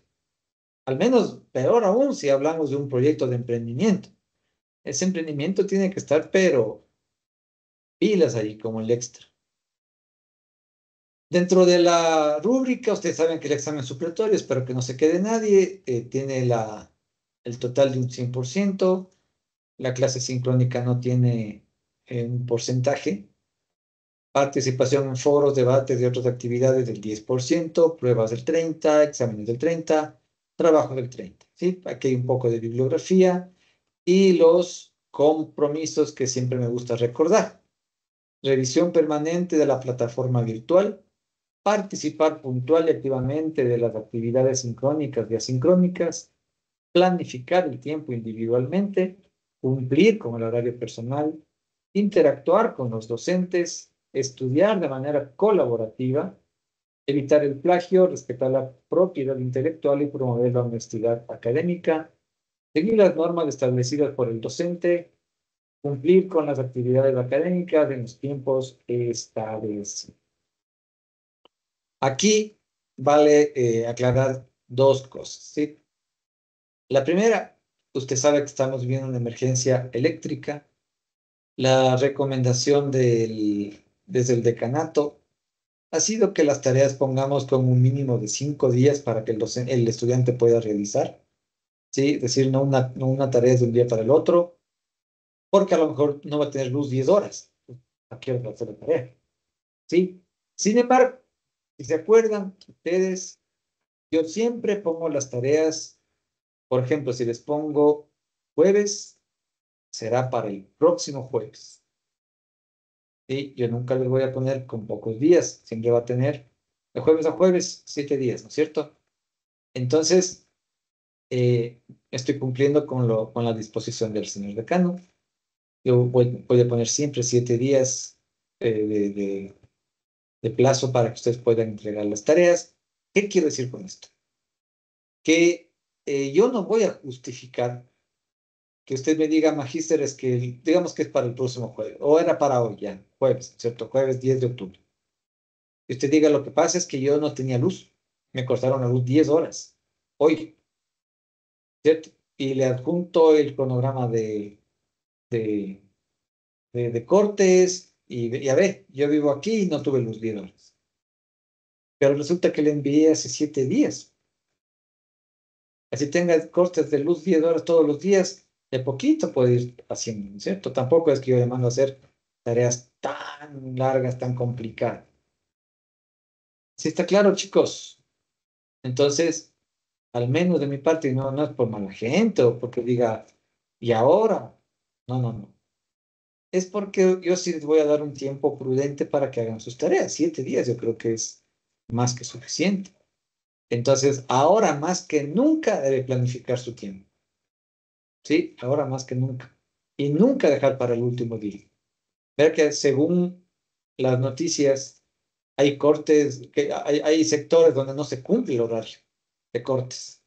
Al menos peor aún si hablamos de un proyecto de emprendimiento. Ese emprendimiento tiene que estar, pero pilas ahí como el extra. Dentro de la rúbrica, ustedes saben que el examen supletorio, espero que no se quede nadie, tiene el total de un 100%. La clase sincrónica no tiene un porcentaje. Participación en foros, debates y otras actividades del 10%, pruebas del 30%, exámenes del 30%, trabajo del 30%. ¿Sí? Aquí hay un poco de bibliografía y los compromisos que siempre me gusta recordar. Revisión permanente de la plataforma virtual, participar puntual y activamente de las actividades sincrónicas y asincrónicas, planificar el tiempo individualmente, cumplir con el horario personal, interactuar con los docentes, estudiar de manera colaborativa, evitar el plagio, respetar la propiedad intelectual y promover la honestidad académica, seguir las normas establecidas por el docente, cumplir con las actividades académicas en los tiempos establecidos. Aquí vale aclarar dos cosas, ¿sí? La primera, usted sabe que estamos viviendo una emergencia eléctrica. La recomendación desde el decanato ha sido que las tareas pongamos como un mínimo de 5 días para que el estudiante pueda realizar, ¿sí? Es decir, no una tarea de un día para el otro, porque a lo mejor no va a tener luz 10 horas. ¿A qué hora va a hacer la tarea? ¿Sí? Sin embargo, si se acuerdan ustedes, yo siempre pongo las tareas, por ejemplo, si les pongo jueves, será para el próximo jueves. Y yo nunca les voy a poner con pocos días, siempre va a tener de jueves a jueves 7 días, ¿no es cierto? Entonces, estoy cumpliendo con la disposición del señor decano. Yo voy a poner siempre 7 días de plazo para que ustedes puedan entregar las tareas. ¿Qué quiero decir con esto? Que yo no voy a justificar que usted me diga, magíster, es que digamos que es para el próximo jueves, o era para hoy ya, jueves, ¿cierto? Jueves 10 de octubre. Y usted diga, lo que pasa es que yo no tenía luz, me cortaron la luz 10 horas, hoy, ¿cierto? Y le adjunto el cronograma de, de cortes, y a ver, yo vivo aquí y no tuve luz 10 horas. Pero resulta que le envié hace 7 días. Así tenga cortes de luz 10 horas todos los días, de poquito puede ir haciendo, ¿cierto? Tampoco es que yo le mando a hacer tareas tan largas, tan complicadas. ¿Sí está claro, chicos? Entonces, al menos de mi parte, no es por mala gente o porque diga, ¿y ahora? No. Es porque yo sí les voy a dar un tiempo prudente para que hagan sus tareas. 7 días yo creo que es más que suficiente. Entonces, ahora más que nunca debe planificar su tiempo. ¿Sí? Ahora más que nunca. Y nunca dejar para el último día. Ver que según las noticias, hay cortes, que hay sectores donde no se cumple el horario de cortes.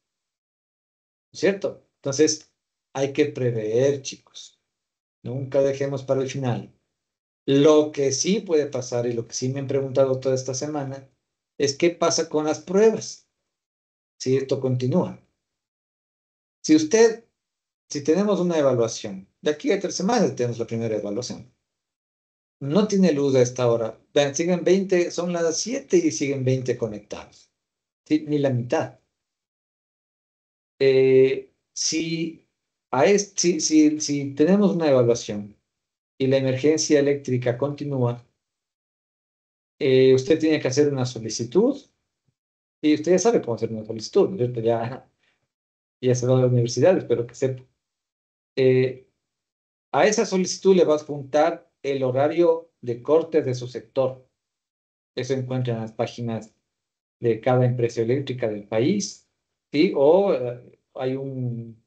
¿Cierto? Entonces, hay que prever, chicos. Nunca dejemos para el final. Lo que sí puede pasar y lo que sí me han preguntado toda esta semana es qué pasa con las pruebas si esto continúa. Si usted, si tenemos una evaluación, de aquí a 3 semanas tenemos la primera evaluación, no tiene luz a esta hora, vean, siguen 20, son las 7 y siguen 20 conectados, ¿sí? Ni la mitad. Si tenemos una evaluación y la emergencia eléctrica continúa, usted tiene que hacer una solicitud y usted ya sabe cómo hacer una solicitud, ¿no es cierto? Ya se va a la universidad, espero que sepa. Eh, a esa solicitud le vas a juntar el horario de corte de su sector. Eso encuentra en las páginas de cada empresa eléctrica del país, ¿sí? O hay un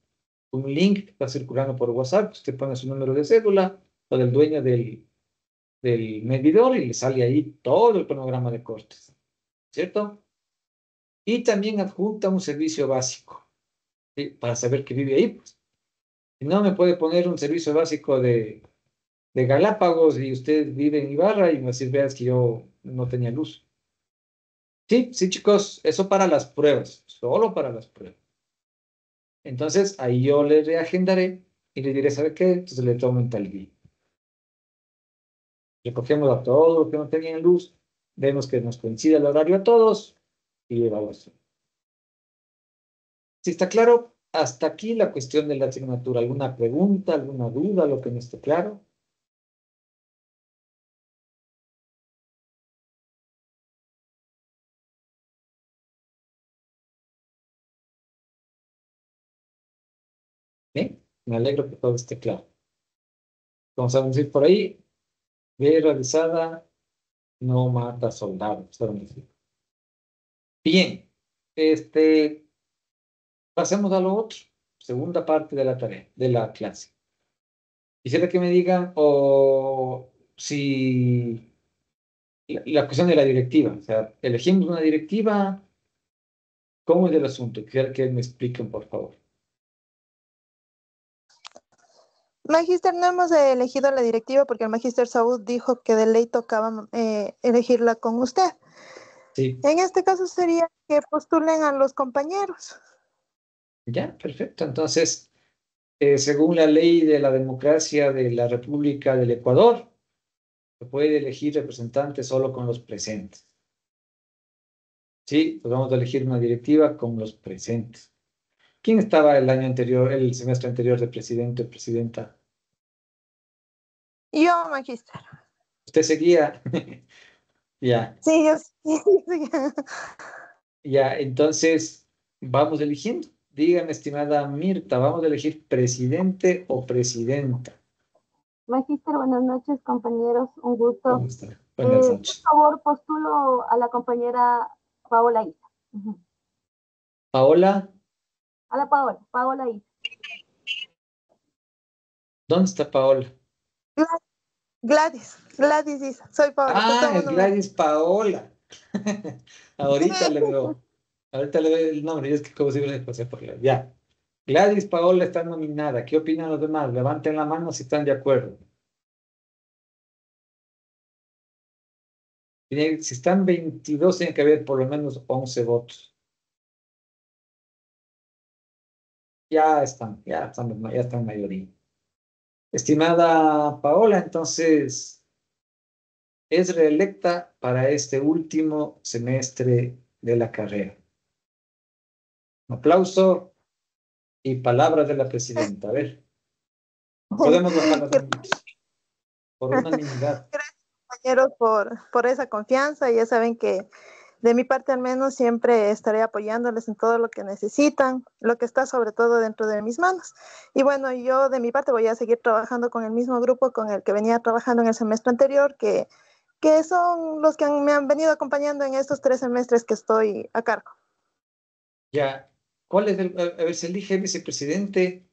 link que está circulando por WhatsApp, usted pone su número de cédula o del dueño del medidor y le sale ahí todo el cronograma de cortes, ¿cierto? Y también adjunta un servicio básico, ¿sí? Para saber que vive ahí, pues. Si no, me puede poner un servicio básico de Galápagos y usted vive en Ibarra y me decir, veas que yo no tenía luz. Sí, sí, chicos, eso para las pruebas, solo para las pruebas. Entonces, ahí yo le reagendaré y le diré, ¿sabe qué? Entonces le tomo en tal día. Recogemos a todos los que no tenían luz, vemos que nos coincide el horario a todos y evaluación. Si está claro, hasta aquí la cuestión de la asignatura. ¿Alguna pregunta, alguna duda, lo que no esté claro? Bien, me alegro que todo esté claro. Vamos a decir por ahí, B realizada no mata soldados. Vamos a decir. Bien, pasemos a lo otro. Segunda parte de la tarea, de la clase. Quisiera que me digan o si la cuestión de la directiva, o sea, elegimos una directiva, ¿cómo es el asunto? Quisiera que me expliquen, por favor. Magíster, no hemos elegido la directiva porque el Magíster Saúl dijo que de ley tocaba elegirla con usted. Sí, En este caso sería que postulen a los compañeros. ya, perfecto. Entonces, según la ley de la democracia de la República del Ecuador, se puede elegir representantes solo con los presentes. Sí, pues vamos a elegir una directiva con los presentes. ¿Quién estaba el año anterior, el semestre anterior de presidente o presidenta? Yo, Magíster. Usted seguía. Ya, Sí, yo sí. ya, entonces vamos eligiendo. Dígame, estimada Mirta, ¿vamos a elegir presidente o presidenta? Magíster, buenas noches, compañeros. Un ¿Cómo gusto. está? Buenas Por noches. favor, postulo a la compañera Paola Isa. Ujú. Paola, A la Paola Isa. ¿dónde está Paola? Gladys dice, soy Paola, te Ah, tomo es un número. Gladys Paola. Ahorita le veo. Ahorita le veo el nombre. Y es que como si hubiera José por la- Ya. Gladys Paola está nominada. ¿Qué opinan los demás? Levanten la mano si están de acuerdo. Si están 22, tiene que haber por lo menos 11 votos. Ya están mayoría. Estimada Paola, entonces es reelecta para este último semestre de la carrera. Un aplauso y palabras de la presidenta. A ver, podemos bajar las manitos por unanimidad. Compañeros por esa confianza. Ya saben que de mi parte al menos siempre estaré apoyándoles en todo lo que necesitan, lo que está sobre todo dentro de mis manos. Y bueno, yo de mi parte voy a seguir trabajando con el mismo grupo con el que venía trabajando en el semestre anterior, que son los que me han venido acompañando en estos 3 semestres que estoy a cargo. Ya, ¿cuál es a ver, se elige vicepresidente?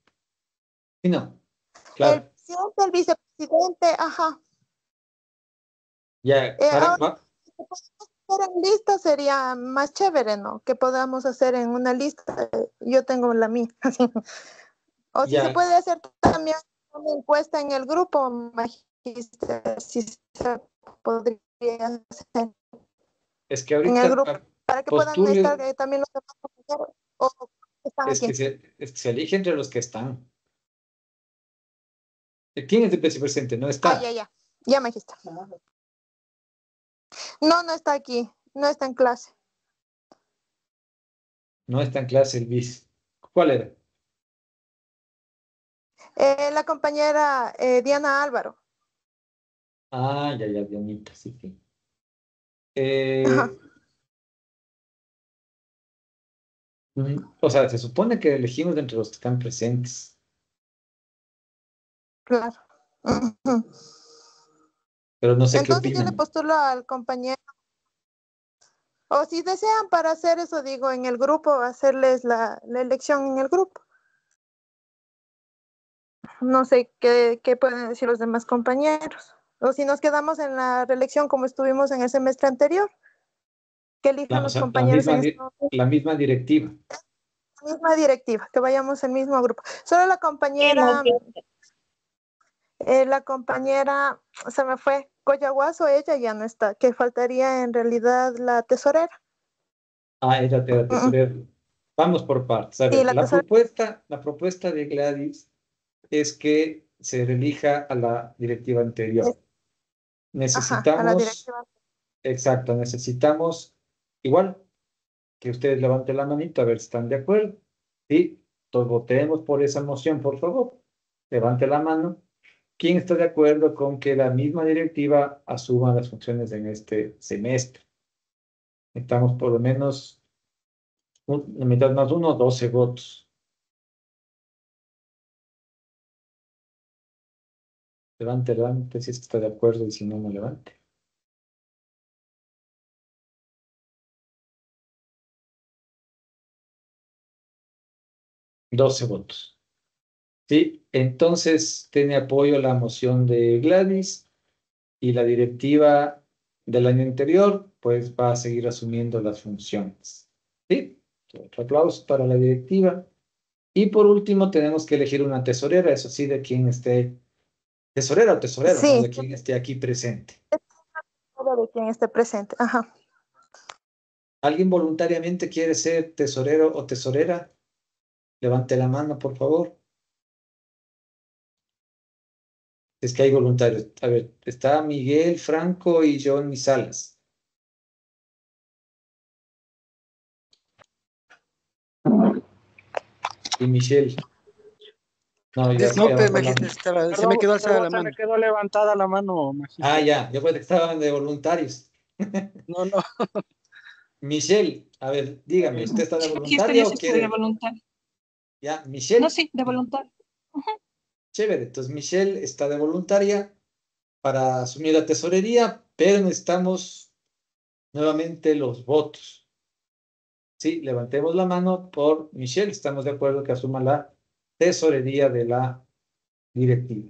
Y no, El claro. presidente, el vicepresidente, ajá. Ya, Ahora, hacer en lista sería más chévere, ¿no? Que podamos hacer en una lista. Yo tengo la mía. O si se ya, puede hacer también una encuesta en el grupo, si se podría hacer Es que en el ahorita grupo, para que puedan postule, estar también los demás compañeros, o están es aquí. es que se elige entre los que están. ¿Quién es el vicepresidente? No Ah, está. ya me dijiste. No, no está aquí, no está en clase. No está en clase el vice. ¿Cuál era? La compañera Diana Álvaro. Ah, ya, Dianita, sí, sí. Ajá, O sea, se supone que elegimos entre los que están presentes. claro. Ujú. Pero no sé qué Entonces yo le opinan. postulo al compañero. O si desean para hacer eso, digo, en el grupo, hacerles la elección en el grupo. No sé qué pueden decir los demás compañeros. O si nos quedamos en la reelección como estuvimos en el semestre anterior, que elijan O los sea, compañeros en esta la misma directiva. misma directiva, que vayamos al mismo grupo. Solo la compañera, se me fue, Coyahuaso, ella ya no está, que faltaría en realidad la tesorera. Ah, era tesorero. Vamos por partes. A Sí, ver, la tesorera. la propuesta de Gladys es que se reelija a la directiva anterior. Ajá, a la Necesitamos, directiva. exacto, necesitamos igual que ustedes levanten la manito a ver si están de acuerdo. Y todos votemos por esa moción, por favor. Levante la mano. ¿Quién está de acuerdo con que la misma directiva asuma las funciones en este semestre? Necesitamos por lo menos la mitad más uno, 12 votos. Levante, si es que está de acuerdo y si no, no levante. 12 votos. Sí, entonces tiene apoyo la moción de Gladys y la directiva del año anterior, pues va a seguir asumiendo las funciones. ¿Sí? Otro aplauso para la directiva. Y por último, tenemos que elegir una tesorera, eso sí, de quien esté, tesorera o tesorero, ¿no? Sí, De quien esté aquí presente. de quien esté presente. Ajá. ¿Alguien voluntariamente quiere ser tesorero o tesorera? Levante la mano, por favor. Es que hay voluntarios. A ver, está Miguel, Franco y yo en mis salas. Y Michelle. No, ya Disculpe, bajó la Magista, mano. se me Perdón, quedó alzada perdón, la se me mano. quedó levantada la mano, Ah, Magista. ya, yo pues que estaban de voluntarios. No, no. Michelle, a ver, dígame, ¿usted está de Sí, aquí estoy, yo voluntaria sí o estoy de quiere? voluntad. Ya, No, Michelle. sí, de voluntad. Ujú. Chévere, entonces Michelle está de voluntaria para asumir la tesorería, pero necesitamos nuevamente los votos. Sí, levantemos la mano por Michelle, estamos de acuerdo que asuma la tesorería de la directiva.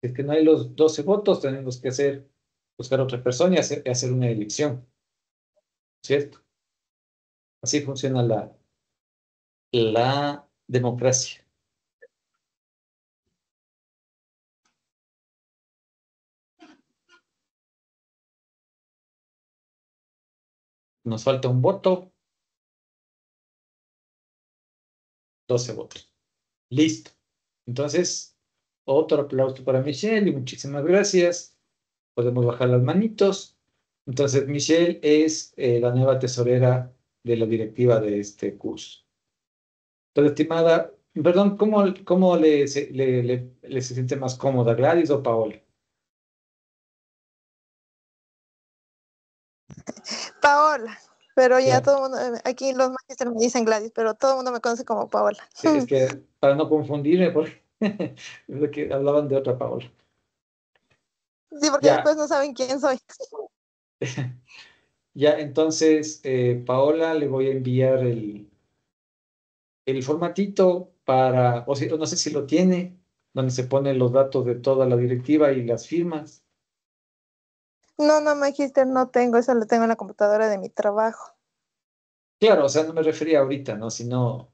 Si es que no hay los 12 votos, tenemos que buscar otra persona y hacer una elección, ¿cierto? Así funciona la democracia. Nos falta un voto, 12 votos. Listo. Entonces, otro aplauso para Michelle y muchísimas gracias. Podemos bajar las manitos. Entonces, Michelle es la nueva tesorera de la directiva de este curso. Entonces, estimada, perdón, ¿cómo le se siente más cómoda, Gladys o Paola? Paola, pero ya Ya, todo el mundo, aquí los magísteres me dicen Gladys, pero todo el mundo me conoce como Paola. es que para no confundirme, porque es lo que hablaban de otra Paola. Sí, porque Ya, después no saben quién soy. ya, entonces, Paola, le voy a enviar el formatito para, o no sé si lo tiene, donde se ponen los datos de toda la directiva y las firmas. No, no, magíster, no tengo, eso lo tengo en la computadora de mi trabajo. Claro, o sea, no me refería ahorita, ¿no? Sino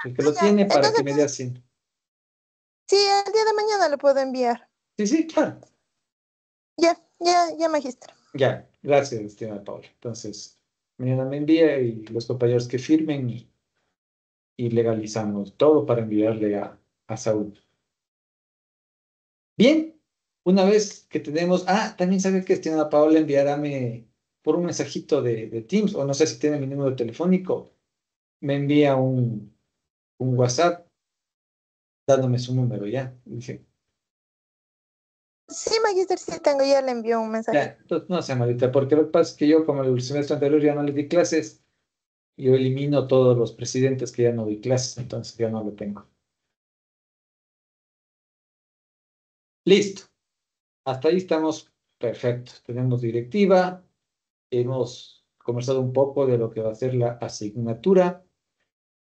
el que lo Ya, tiene para que entonces, me dé así. sí, el día de mañana lo puedo enviar. Sí, sí, claro. Ya, magíster. Ya, gracias, estimada Paula. Entonces, mañana me envía y los compañeros que firmen y legalizamos todo para enviarle a Saúl. Bien, una vez que tenemos, también sabe que estimada Paola enviaráme por un mensajito de Teams, o no sé si tiene mi número telefónico, me envía un WhatsApp dándome su número, ya. Dije, Sí, magíster, sí tengo, ya le envío un ya, mensaje. entonces no sea malita, porque lo que pasa es que yo, como el semestre anterior ya no le di clases, yo elimino todos los presidentes que ya no doy clases, entonces ya no lo tengo. Listo, hasta ahí estamos perfectos. Tenemos directiva, hemos conversado un poco de lo que va a ser la asignatura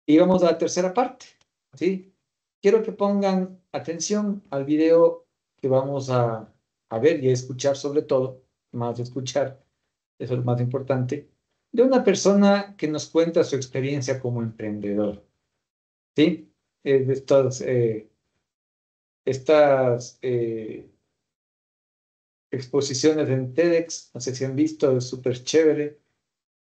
y vamos a la tercera parte, ¿sí? Quiero que pongan atención al video que vamos a ver y a escuchar sobre todo, más de escuchar, eso es lo más importante, de una persona que nos cuenta su experiencia como emprendedor, ¿sí? De estas exposiciones en TEDx, no sé si han visto, es súper chévere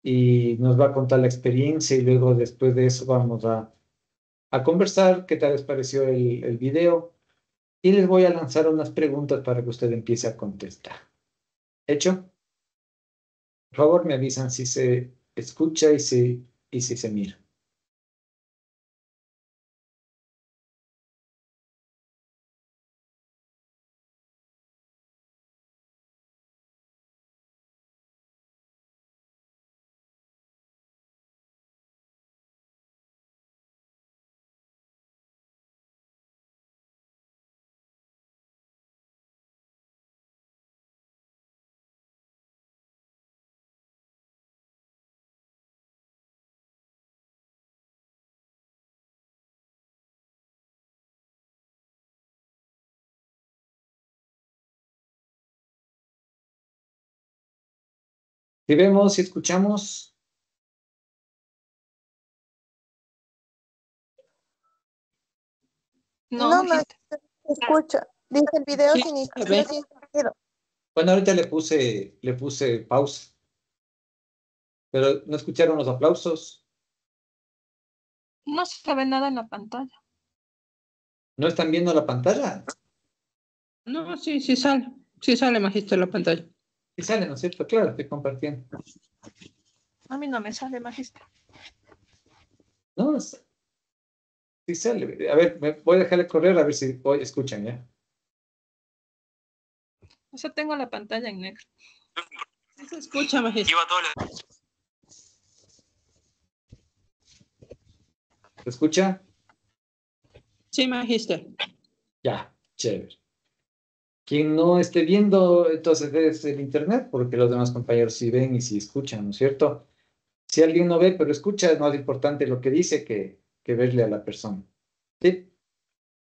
y nos va a contar la experiencia y luego después de eso vamos a conversar qué tal les pareció el video y les voy a lanzar unas preguntas para que usted empiece a contestar. ¿Hecho? Por favor, me avisan si se escucha y si se mira. Si vemos, si escuchamos, No, No, magíster. magíster, escucha. Dice el video sí, sin se ve. inicio, sin sonido. Bueno, ahorita le puse pausa, pero no escucharon los aplausos. No se ve nada en la pantalla. ¿No están viendo la pantalla? No, sí, sí sale. Sí sale, magíster, la pantalla. Sí sale, ¿no es cierto? Claro, estoy compartiendo. A mí no me sale, magíster. No, sí sale. A ver, voy a dejarle correr a ver si hoy escuchan, ¿ya? O sea, tengo la pantalla en negro. Sí se escucha, magíster. ¿Se escucha? Sí, magíster. Ya, chévere. Quien no esté viendo, entonces es el internet, porque los demás compañeros sí ven y sí escuchan, ¿no es cierto? Si alguien no ve, pero escucha, es más importante lo que dice que verle a la persona. ¿Sí? En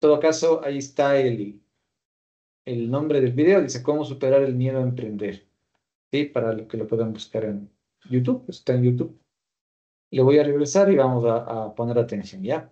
todo caso, ahí está el nombre del video, dice cómo superar el miedo a emprender. ¿Sí? Para lo que lo puedan buscar en YouTube, pues está en YouTube. Le voy a regresar y vamos a poner atención, ¿ya?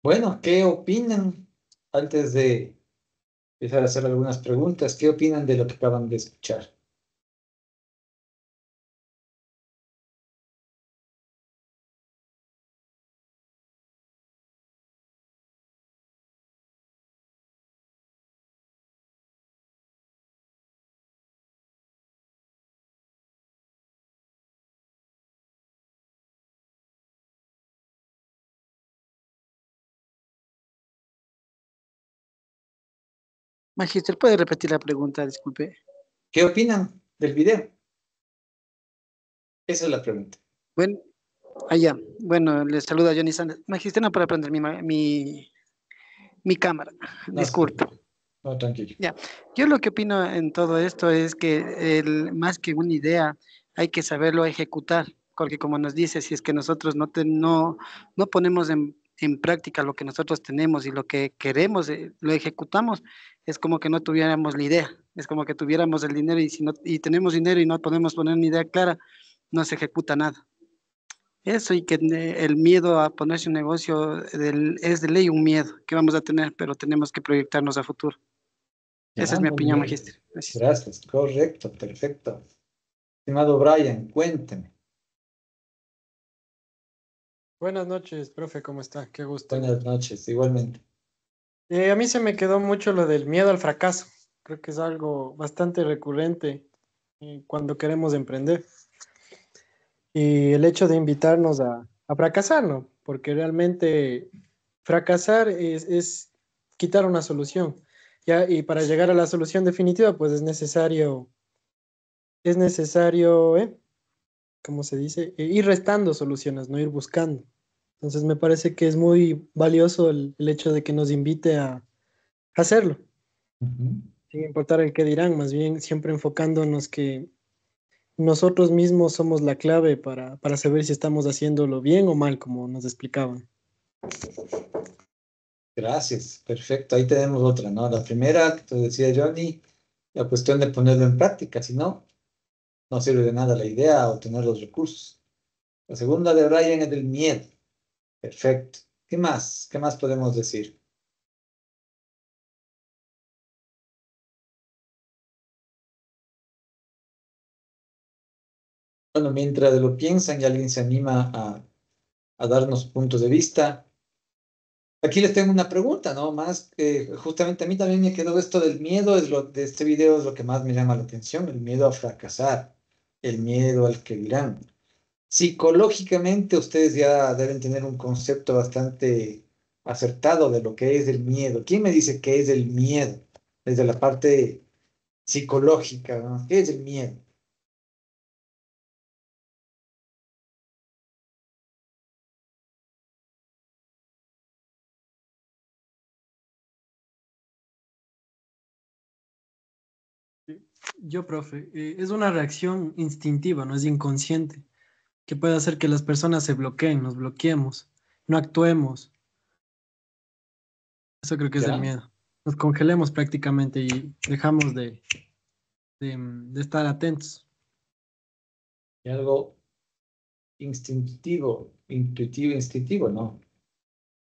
Bueno, ¿qué opinan? Antes de empezar a hacer algunas preguntas, ¿qué opinan de lo que acaban de escuchar? Magister, ¿puede repetir la pregunta? Disculpe. ¿Qué opinan del video? Esa es la pregunta. Bueno, allá. Bueno, les saluda Johnny Sanders. Magister, no para prender mi cámara. No se Disculpe. preocupe. No, tranquilo. Ya. Yo lo que opino en todo esto es que más que una idea, hay que saberlo ejecutar. Porque como nos dice, si es que nosotros no ponemos en práctica lo que nosotros tenemos y lo que queremos, lo ejecutamos, es como que no tuviéramos la idea. Es como que tuviéramos el dinero y si no, y tenemos dinero y no podemos poner una idea clara, no se ejecuta nada. Eso y que el miedo a ponerse un negocio es de ley un miedo que vamos a tener, pero tenemos que proyectarnos a futuro. Esa Ya, es mi muy opinión, bien. magíster. Gracias. Gracias. Correcto, perfecto. Estimado Brian, cuénteme. Buenas noches, profe, ¿cómo está? Qué gusto. Buenas noches, igualmente. A mí se me quedó mucho lo del miedo al fracaso. Creo que es algo bastante recurrente cuando queremos emprender. Y el hecho de invitarnos a fracasar, ¿no? Porque realmente fracasar es quitar una solución. ¿Ya? Y para llegar a la solución definitiva, pues es necesario, ¿cómo se dice? Ir restando soluciones, no ir buscando. Entonces me parece que es muy valioso el hecho de que nos invite a hacerlo, Ujú. sin importar el qué dirán, más bien siempre enfocándonos que nosotros mismos somos la clave para saber si estamos haciéndolo bien o mal, como nos explicaban. Gracias, perfecto. Ahí tenemos otra, ¿no? La primera, que te decía Johnny, la cuestión de ponerlo en práctica, si no, no sirve de nada la idea o tener los recursos. La segunda de Brian es del miedo. Perfecto. ¿Qué más? ¿Qué más podemos decir? Bueno, mientras lo piensan y alguien se anima a darnos puntos de vista. Aquí les tengo una pregunta, ¿no? Más que justamente a mí también me quedó esto del miedo, de este video es lo que más me llama la atención, el miedo a fracasar, el miedo al que dirán. Psicológicamente ustedes ya deben tener un concepto bastante acertado de lo que es el miedo. ¿Quién me dice qué es el miedo? Desde la parte psicológica, ¿no? ¿Qué es el miedo? Yo, profe, es una reacción instintiva, no es inconsciente, que puede hacer que las personas se bloqueen, nos bloqueemos, no actuemos. Eso creo que es el ¿Ya? miedo. Nos congelemos prácticamente y dejamos de estar atentos. Y algo instintivo, intuitivo, instintivo, ¿no?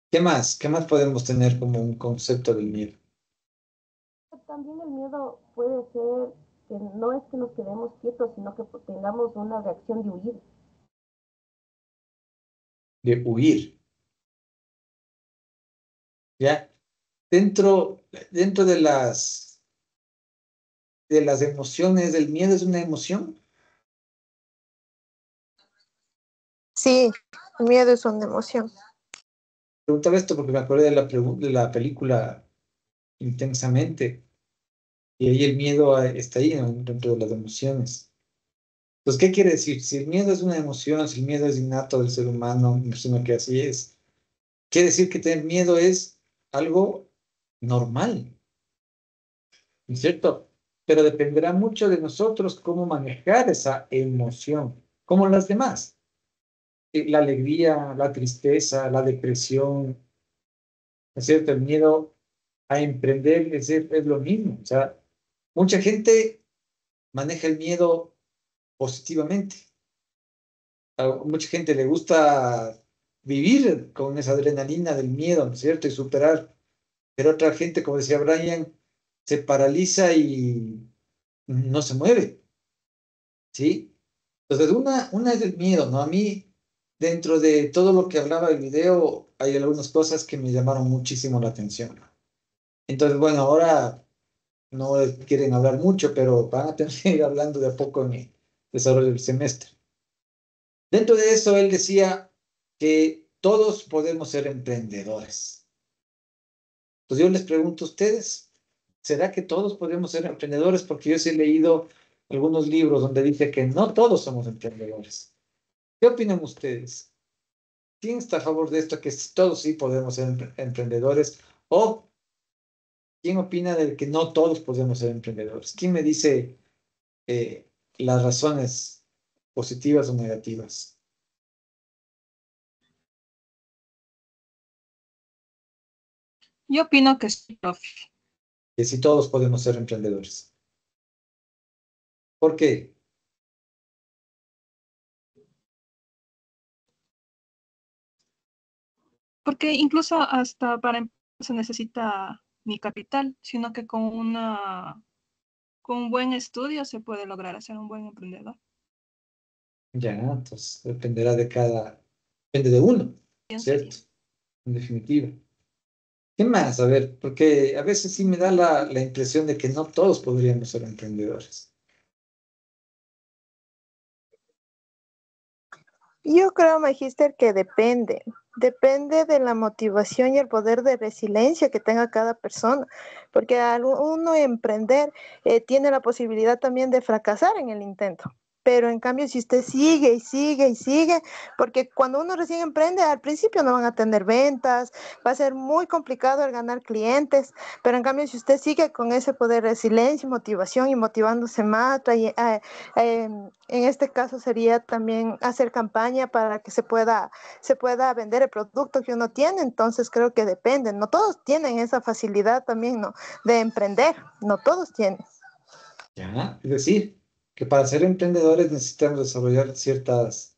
¿Qué más? ¿Qué más podemos tener como un concepto del miedo? También el miedo puede ser que no es que nos quedemos quietos, sino que tengamos una reacción de huir. De huir, ¿ya? Dentro de las emociones, el miedo es una emoción. Sí, el miedo es una emoción. Preguntaba esto porque me acordé de la película Intensamente, y ahí el miedo está ahí, ¿no? Dentro de las emociones. Entonces, ¿qué quiere decir? Si el miedo es una emoción, si el miedo es innato del ser humano, me imagino que así es. Quiere decir que tener miedo es algo normal, ¿no es cierto? Pero dependerá mucho de nosotros cómo manejar esa emoción, como las demás. La alegría, la tristeza, la depresión, ¿no es cierto? El miedo a emprender es lo mismo. O sea, mucha gente maneja el miedo positivamente. A mucha gente le gusta vivir con esa adrenalina del miedo, ¿no es cierto? Y superar. Pero otra gente, como decía Brian, se paraliza y no se mueve, ¿sí? Entonces, una es el miedo, ¿no? A mí, dentro de todo lo que hablaba el video, hay algunas cosas que me llamaron muchísimo la atención. Entonces, bueno, ahora no quieren hablar mucho, pero van a tener que ir hablando de a poco en el desarrollo del semestre. Dentro de eso, él decía que todos podemos ser emprendedores. Entonces, yo les pregunto a ustedes, ¿será que todos podemos ser emprendedores? Porque yo sí he leído algunos libros donde dice que no todos somos emprendedores. ¿Qué opinan ustedes? ¿Quién está a favor de esto, que todos sí podemos ser emprendedores? ¿O quién opina de que no todos podemos ser emprendedores? ¿Quién me dice las razones positivas o negativas? Yo opino que sí, profe. Que sí todos podemos ser emprendedores. ¿Por qué? Porque incluso hasta para empezar se necesita ni capital, sino que con un buen estudio se puede lograr ser un buen emprendedor. Ya, entonces dependerá de depende de uno, Pienso yo. ¿cierto? En definitiva. ¿Qué más? A ver, porque a veces sí me da la impresión de que no todos podríamos ser emprendedores. Yo creo, Magister, que depende. Depende de la motivación y el poder de resiliencia que tenga cada persona, porque al uno emprender tiene la posibilidad también de fracasar en el intento. Pero en cambio, si usted sigue y sigue y sigue, porque cuando uno recién emprende, al principio no van a tener ventas, va a ser muy complicado el ganar clientes, pero en cambio, si usted sigue con ese poder de resiliencia y motivación y motivándose más, en este caso sería también hacer campaña para que se pueda vender el producto que uno tiene. Entonces creo que depende. No todos tienen esa facilidad también, ¿no? De emprender. No todos tienen. Ya, es decir, que para ser emprendedores necesitamos desarrollar ciertas,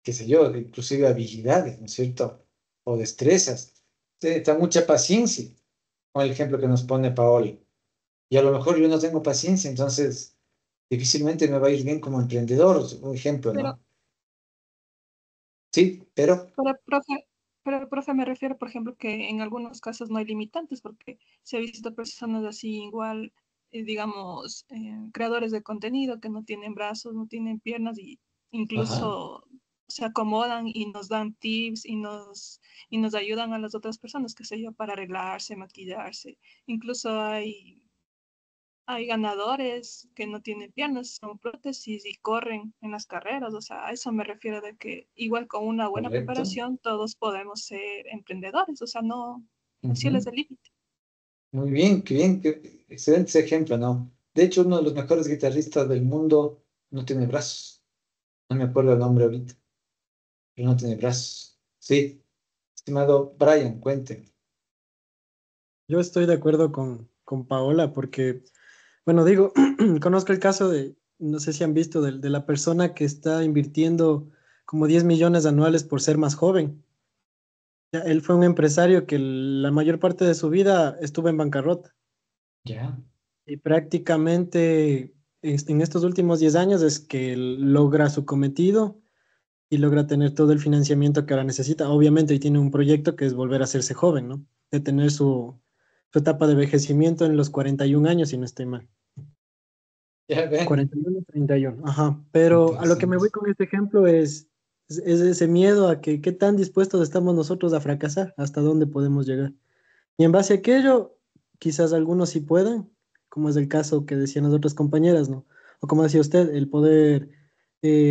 qué sé yo, inclusive habilidades, ¿no es cierto? O destrezas. Se necesita mucha paciencia, con el ejemplo que nos pone Paola. Y a lo mejor yo no tengo paciencia, entonces difícilmente me va a ir bien como emprendedor, un ejemplo, Pero, ¿no? Sí, pero, pero, profe, pero, profe, me refiero, por ejemplo, que en algunos casos no hay limitantes, porque se ha visto personas así igual, digamos, creadores de contenido que no tienen brazos, no tienen piernas y ajá, incluso se acomodan y nos dan tips y nos ayudan a las otras personas, qué sé yo, para arreglarse, maquillarse. Incluso hay ganadores que no tienen piernas, son prótesis y corren en las carreras. O sea, a eso me refiero de que igual con una buena correcto. preparación todos podemos ser emprendedores. O sea, no, el cielo es Ujú. el límite. Muy bien, qué bien, qué excelente ese ejemplo, ¿no? De hecho, uno de los mejores guitarristas del mundo no tiene brazos. No me acuerdo el nombre ahorita, pero no tiene brazos. Sí, estimado Brian, cuente. Yo estoy de acuerdo con Paola porque, bueno, digo, conozco el caso de, no sé si han visto, de la persona que está invirtiendo como 10 millones anuales por ser más joven. Ya, él fue un empresario que la mayor parte de su vida estuvo en bancarrota Ya, y prácticamente en estos últimos 10 años es que él logra su cometido y logra tener todo el financiamiento que ahora necesita. Obviamente, y tiene un proyecto que es volver a hacerse joven, ¿no? De tener su etapa de envejecimiento en los 41 años, si no estoy mal. ya ven. 41, 31, ajá. Pero a lo que me Interesante. voy con este ejemplo es ese miedo a que qué tan dispuestos estamos nosotros a fracasar, hasta dónde podemos llegar. Y en base a aquello, quizás algunos sí puedan, como es el caso que decían las otras compañeras, ¿no? O como decía usted, el poder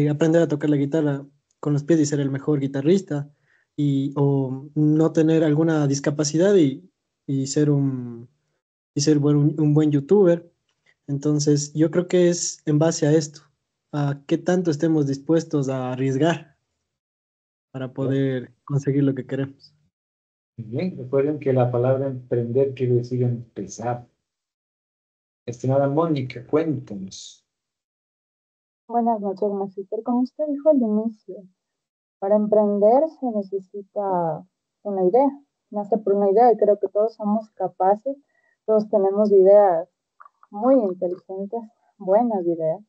aprender a tocar la guitarra con los pies y ser el mejor guitarrista, o no tener alguna discapacidad y ser un buen youtuber. Entonces, yo creo que es en base a esto, a qué tanto estemos dispuestos a arriesgar para Ya. poder conseguir lo que queremos. Muy bien, recuerden que la palabra emprender quiere decir empezar. Estimada Mónica, cuéntanos. Buenas noches, Magister. Como usted dijo al inicio, Para emprender se necesita una idea, nace por una idea y creo que todos somos capaces, todos tenemos ideas muy inteligentes, buenas ideas.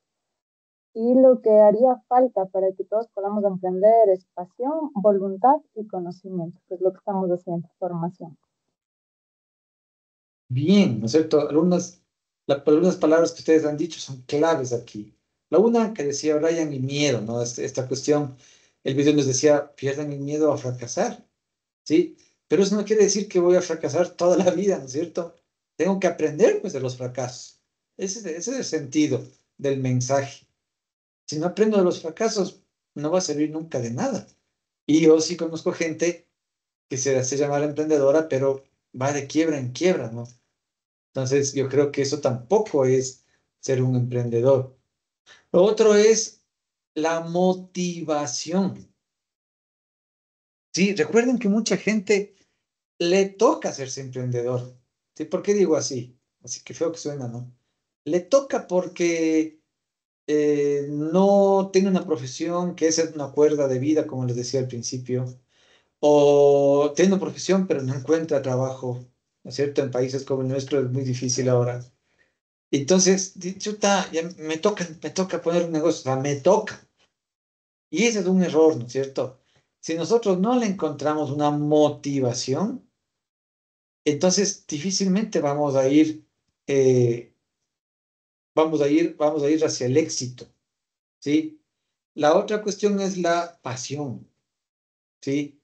Y lo que haría falta para que todos podamos emprender es pasión, voluntad y conocimiento, que es lo que estamos haciendo, formación. Bien, ¿no es cierto? Algunas palabras que ustedes han dicho son claves aquí. La una que decía Brian, el miedo, ¿no? Esta cuestión, el video nos decía, pierdan el miedo a fracasar, ¿sí? Pero eso no quiere decir que voy a fracasar toda la vida, ¿no es cierto? Tengo que aprender, pues, de los fracasos. Ese es el sentido del mensaje. Si no aprendo de los fracasos, no va a servir nunca de nada. Y yo sí conozco gente que se hace llamar emprendedora, pero va de quiebra en quiebra, ¿no? Entonces, yo creo que eso tampoco es ser un emprendedor. Lo otro es la motivación. Sí, recuerden que mucha gente le toca hacerse emprendedor. ¿Sí? ¿Por qué digo así? Así que feo que suena, ¿no? Le toca porque no tiene una profesión que es una cuerda de vida, como les decía al principio, o tiene una profesión pero no encuentra trabajo, ¿no es cierto? En países como el nuestro es muy difícil ahora. Entonces, chuta, ya me toca poner un negocio, o sea, me toca. Y ese es un error, ¿no es cierto? Si nosotros no le encontramos una motivación, entonces difícilmente eh, vamos a ir hacia el éxito, ¿sí? La otra cuestión es la pasión, ¿sí?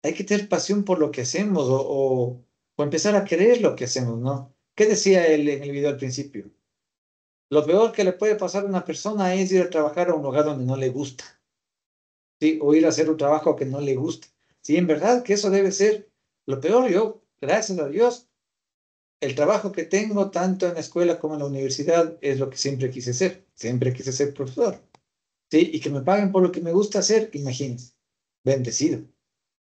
Hay que tener pasión por lo que hacemos o empezar a querer lo que hacemos, ¿no? ¿Qué decía él en el video al principio? Lo peor que le puede pasar a una persona es ir a trabajar a un lugar donde no le gusta, ¿sí? O ir a hacer un trabajo que no le gusta. Sí, en verdad que eso debe ser lo peor. Yo, gracias a Dios, el trabajo que tengo, tanto en la escuela como en la universidad, es lo que siempre quise ser. Siempre quise ser profesor, ¿sí? Y que me paguen por lo que me gusta hacer, imagínense, bendecido.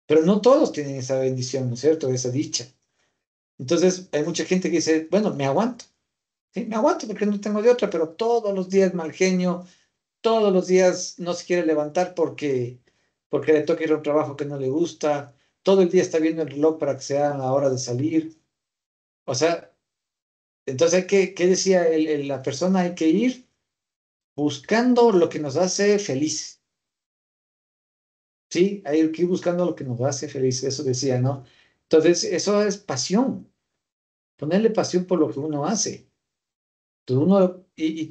Pero no todos tienen esa bendición, ¿no es cierto? Esa dicha. Entonces, hay mucha gente que dice, bueno, me aguanto. Sí, me aguanto porque no tengo de otra, pero todos los días mal genio, todos los días no se quiere levantar porque le toca ir a un trabajo que no le gusta, todo el día está viendo el reloj para que sea la hora de salir. O sea, entonces ¿qué decía la persona? Hay que ir buscando lo que nos hace felices. Sí, hay que ir buscando lo que nos hace felices, eso decía, ¿no? Entonces, eso es pasión, ponerle pasión por lo que uno hace. Entonces ¿y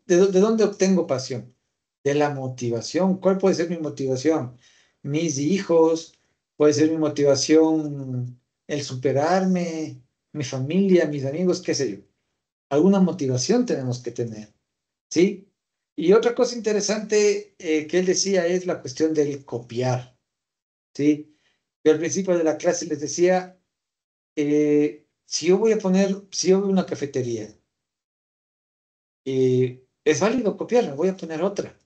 de dónde obtengo pasión? De la motivación. ¿Cuál puede ser mi motivación? Mis hijos, puede ser mi motivación el superarme, mi familia, mis amigos, qué sé yo. Alguna motivación tenemos que tener, ¿sí? Y otra cosa interesante que él decía es la cuestión del copiar, ¿sí? Yo al principio de la clase les decía, si yo voy a una cafetería, es válido copiarla, voy a poner otra.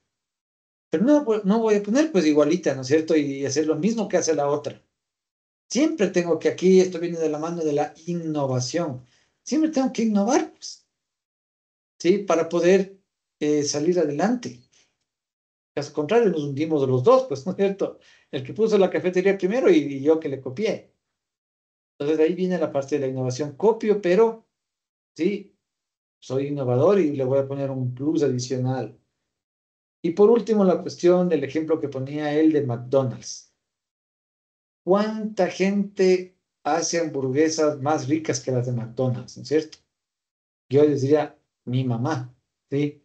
Pero no voy a poner pues igualita, ¿no es cierto? Y hacer lo mismo que hace la otra. Siempre tengo que aquí, esto viene de la mano de la innovación. Siempre tengo que innovar, pues, ¿sí? Para poder salir adelante. Caso contrario, nos hundimos de los dos, pues, ¿no es cierto? El que puso la cafetería primero y yo que le copié. Entonces, de ahí viene la parte de la innovación. Copio, pero, sí, soy innovador y le voy a poner un plus adicional. Y por último, la cuestión del ejemplo que ponía él de McDonald's. ¿Cuánta gente hace hamburguesas más ricas que las de McDonald's, ¿no es cierto? Yo les diría, mi mamá, ¿sí?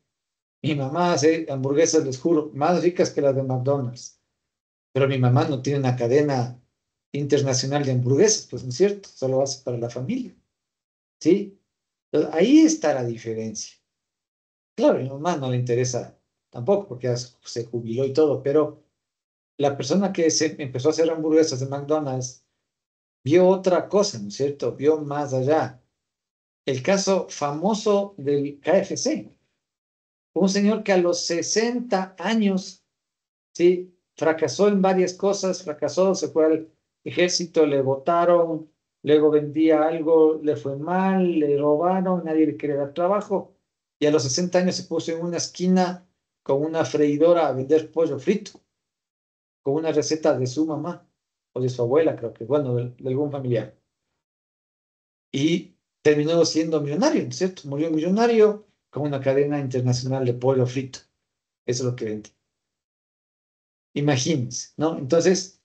Mi mamá hace hamburguesas, les juro, más ricas que las de McDonald's. Pero mi mamá no tiene una cadena internacional de hamburguesas, pues no es cierto, solo hace para la familia, ¿sí? Entonces, ahí está la diferencia. Claro, a mi mamá no le interesa tampoco porque ya se jubiló y todo, pero la persona que se empezó a hacer hamburguesas de McDonald's vio otra cosa, ¿no es cierto? Vio más allá. El caso famoso del KFC. Un señor que a los 60 años, ¿sí? Fracasó en varias cosas, fracasó, se fue al ejército, le votaron, luego vendía algo, le fue mal, le robaron, nadie le quería dar trabajo, y a los 60 años se puso en una esquina con una freidora a vender pollo frito. con una receta de su mamá o de su abuela, creo que, bueno, de algún familiar. Y terminó siendo millonario, ¿no es cierto? Murió millonario con una cadena internacional de pollo frito. Eso es lo que vende. Imagínense, ¿no? Entonces,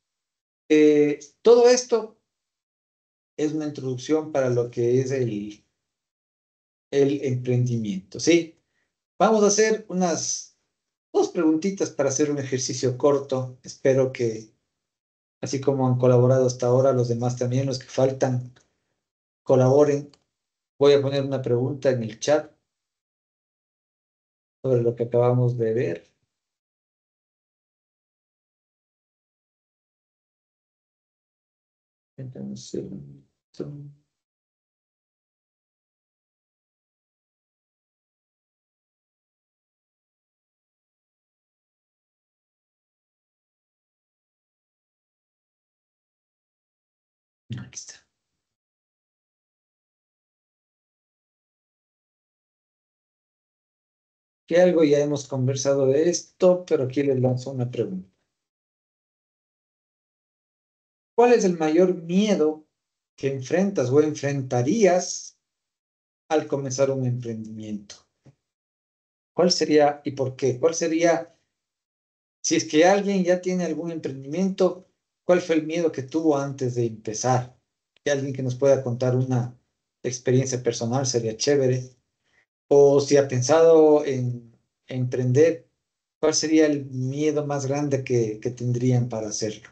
todo esto es una introducción para lo que es el emprendimiento, ¿sí? Vamos a hacer unas dos preguntitas para hacer un ejercicio corto. Espero que, así como han colaborado hasta ahora, los demás también, los que faltan, colaboren. Voy a poner una pregunta en el chat sobre lo que acabamos de ver. Entonces, aquí está. Que algo ya hemos conversado de esto, pero aquí les lanzo una pregunta. ¿Cuál es el mayor miedo que enfrentas o enfrentarías al comenzar un emprendimiento? ¿Cuál sería y por qué? ¿Cuál sería, si es que alguien ya tiene algún emprendimiento, cuál fue el miedo que tuvo antes de empezar? Que alguien que nos pueda contar una experiencia personal sería chévere. O si ha pensado en emprender, ¿cuál sería el miedo más grande que tendrían para hacerlo?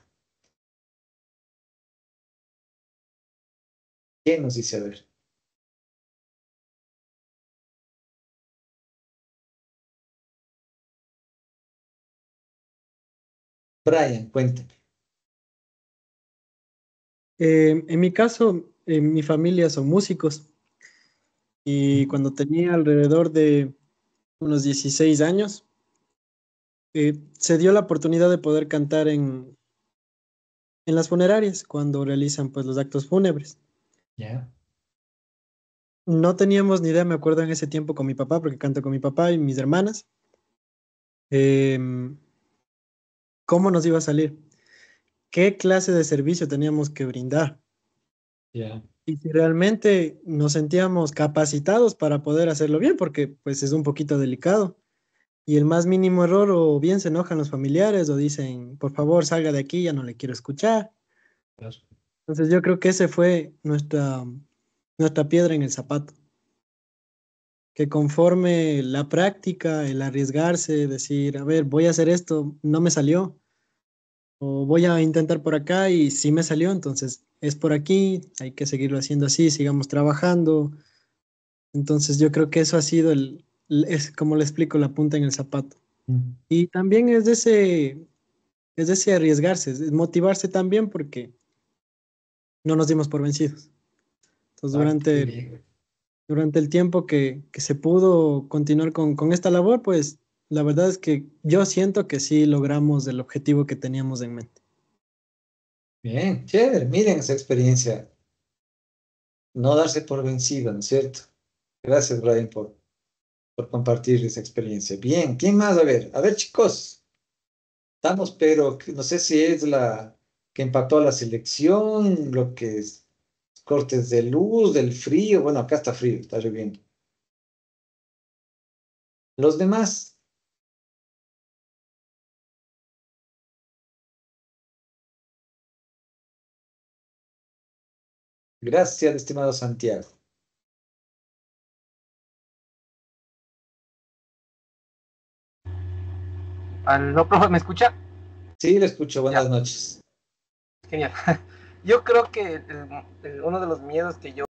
¿Quién nos dice a ver? Brian, cuéntame. En mi caso, mi familia son músicos y cuando tenía alrededor de unos 16 años, se dio la oportunidad de poder cantar en las funerarias cuando realizan pues los actos fúnebres. Ya. No teníamos ni idea, me acuerdo en ese tiempo con mi papá, porque canto con mi papá y mis hermanas, em, cómo nos iba a salir, qué clase de servicio teníamos que brindar Ya. y si realmente nos sentíamos capacitados para poder hacerlo bien, porque pues es un poquito delicado. Y el más mínimo error o bien se enojan los familiares o dicen, por favor, salga de aquí, ya no le quiero escuchar. Claro. Entonces yo creo que ese fue nuestra piedra en el zapato, que conforme la práctica, el arriesgarse, decir, a ver, voy a hacer esto, no me salió, o voy a intentar por acá y sí me salió, entonces es por aquí, hay que seguirlo haciendo así, sigamos trabajando. Entonces yo creo que eso ha sido es como le explico, la punta en el zapato. Mm. Y también es de ese arriesgarse, es motivarse también porque no nos dimos por vencidos. Entonces, Ah, qué bien. durante el tiempo que se pudo continuar con esta labor, pues la verdad es que yo siento que sí logramos el objetivo que teníamos en mente. Bien, chévere. Miren esa experiencia. No darse por vencido, ¿no es cierto? Gracias, Brian, por compartir esa experiencia. Bien, ¿quién más? A ver, chicos. Estamos, pero no sé si es la que empató a la selección, lo que es cortes de luz, del frío. Bueno, acá está frío, está lloviendo. Los demás, gracias, estimado Santiago. Aló, profe, ¿me escucha? Sí, le escucho. Buenas Ya, noches. genial. Yo creo que uno de los miedos que yo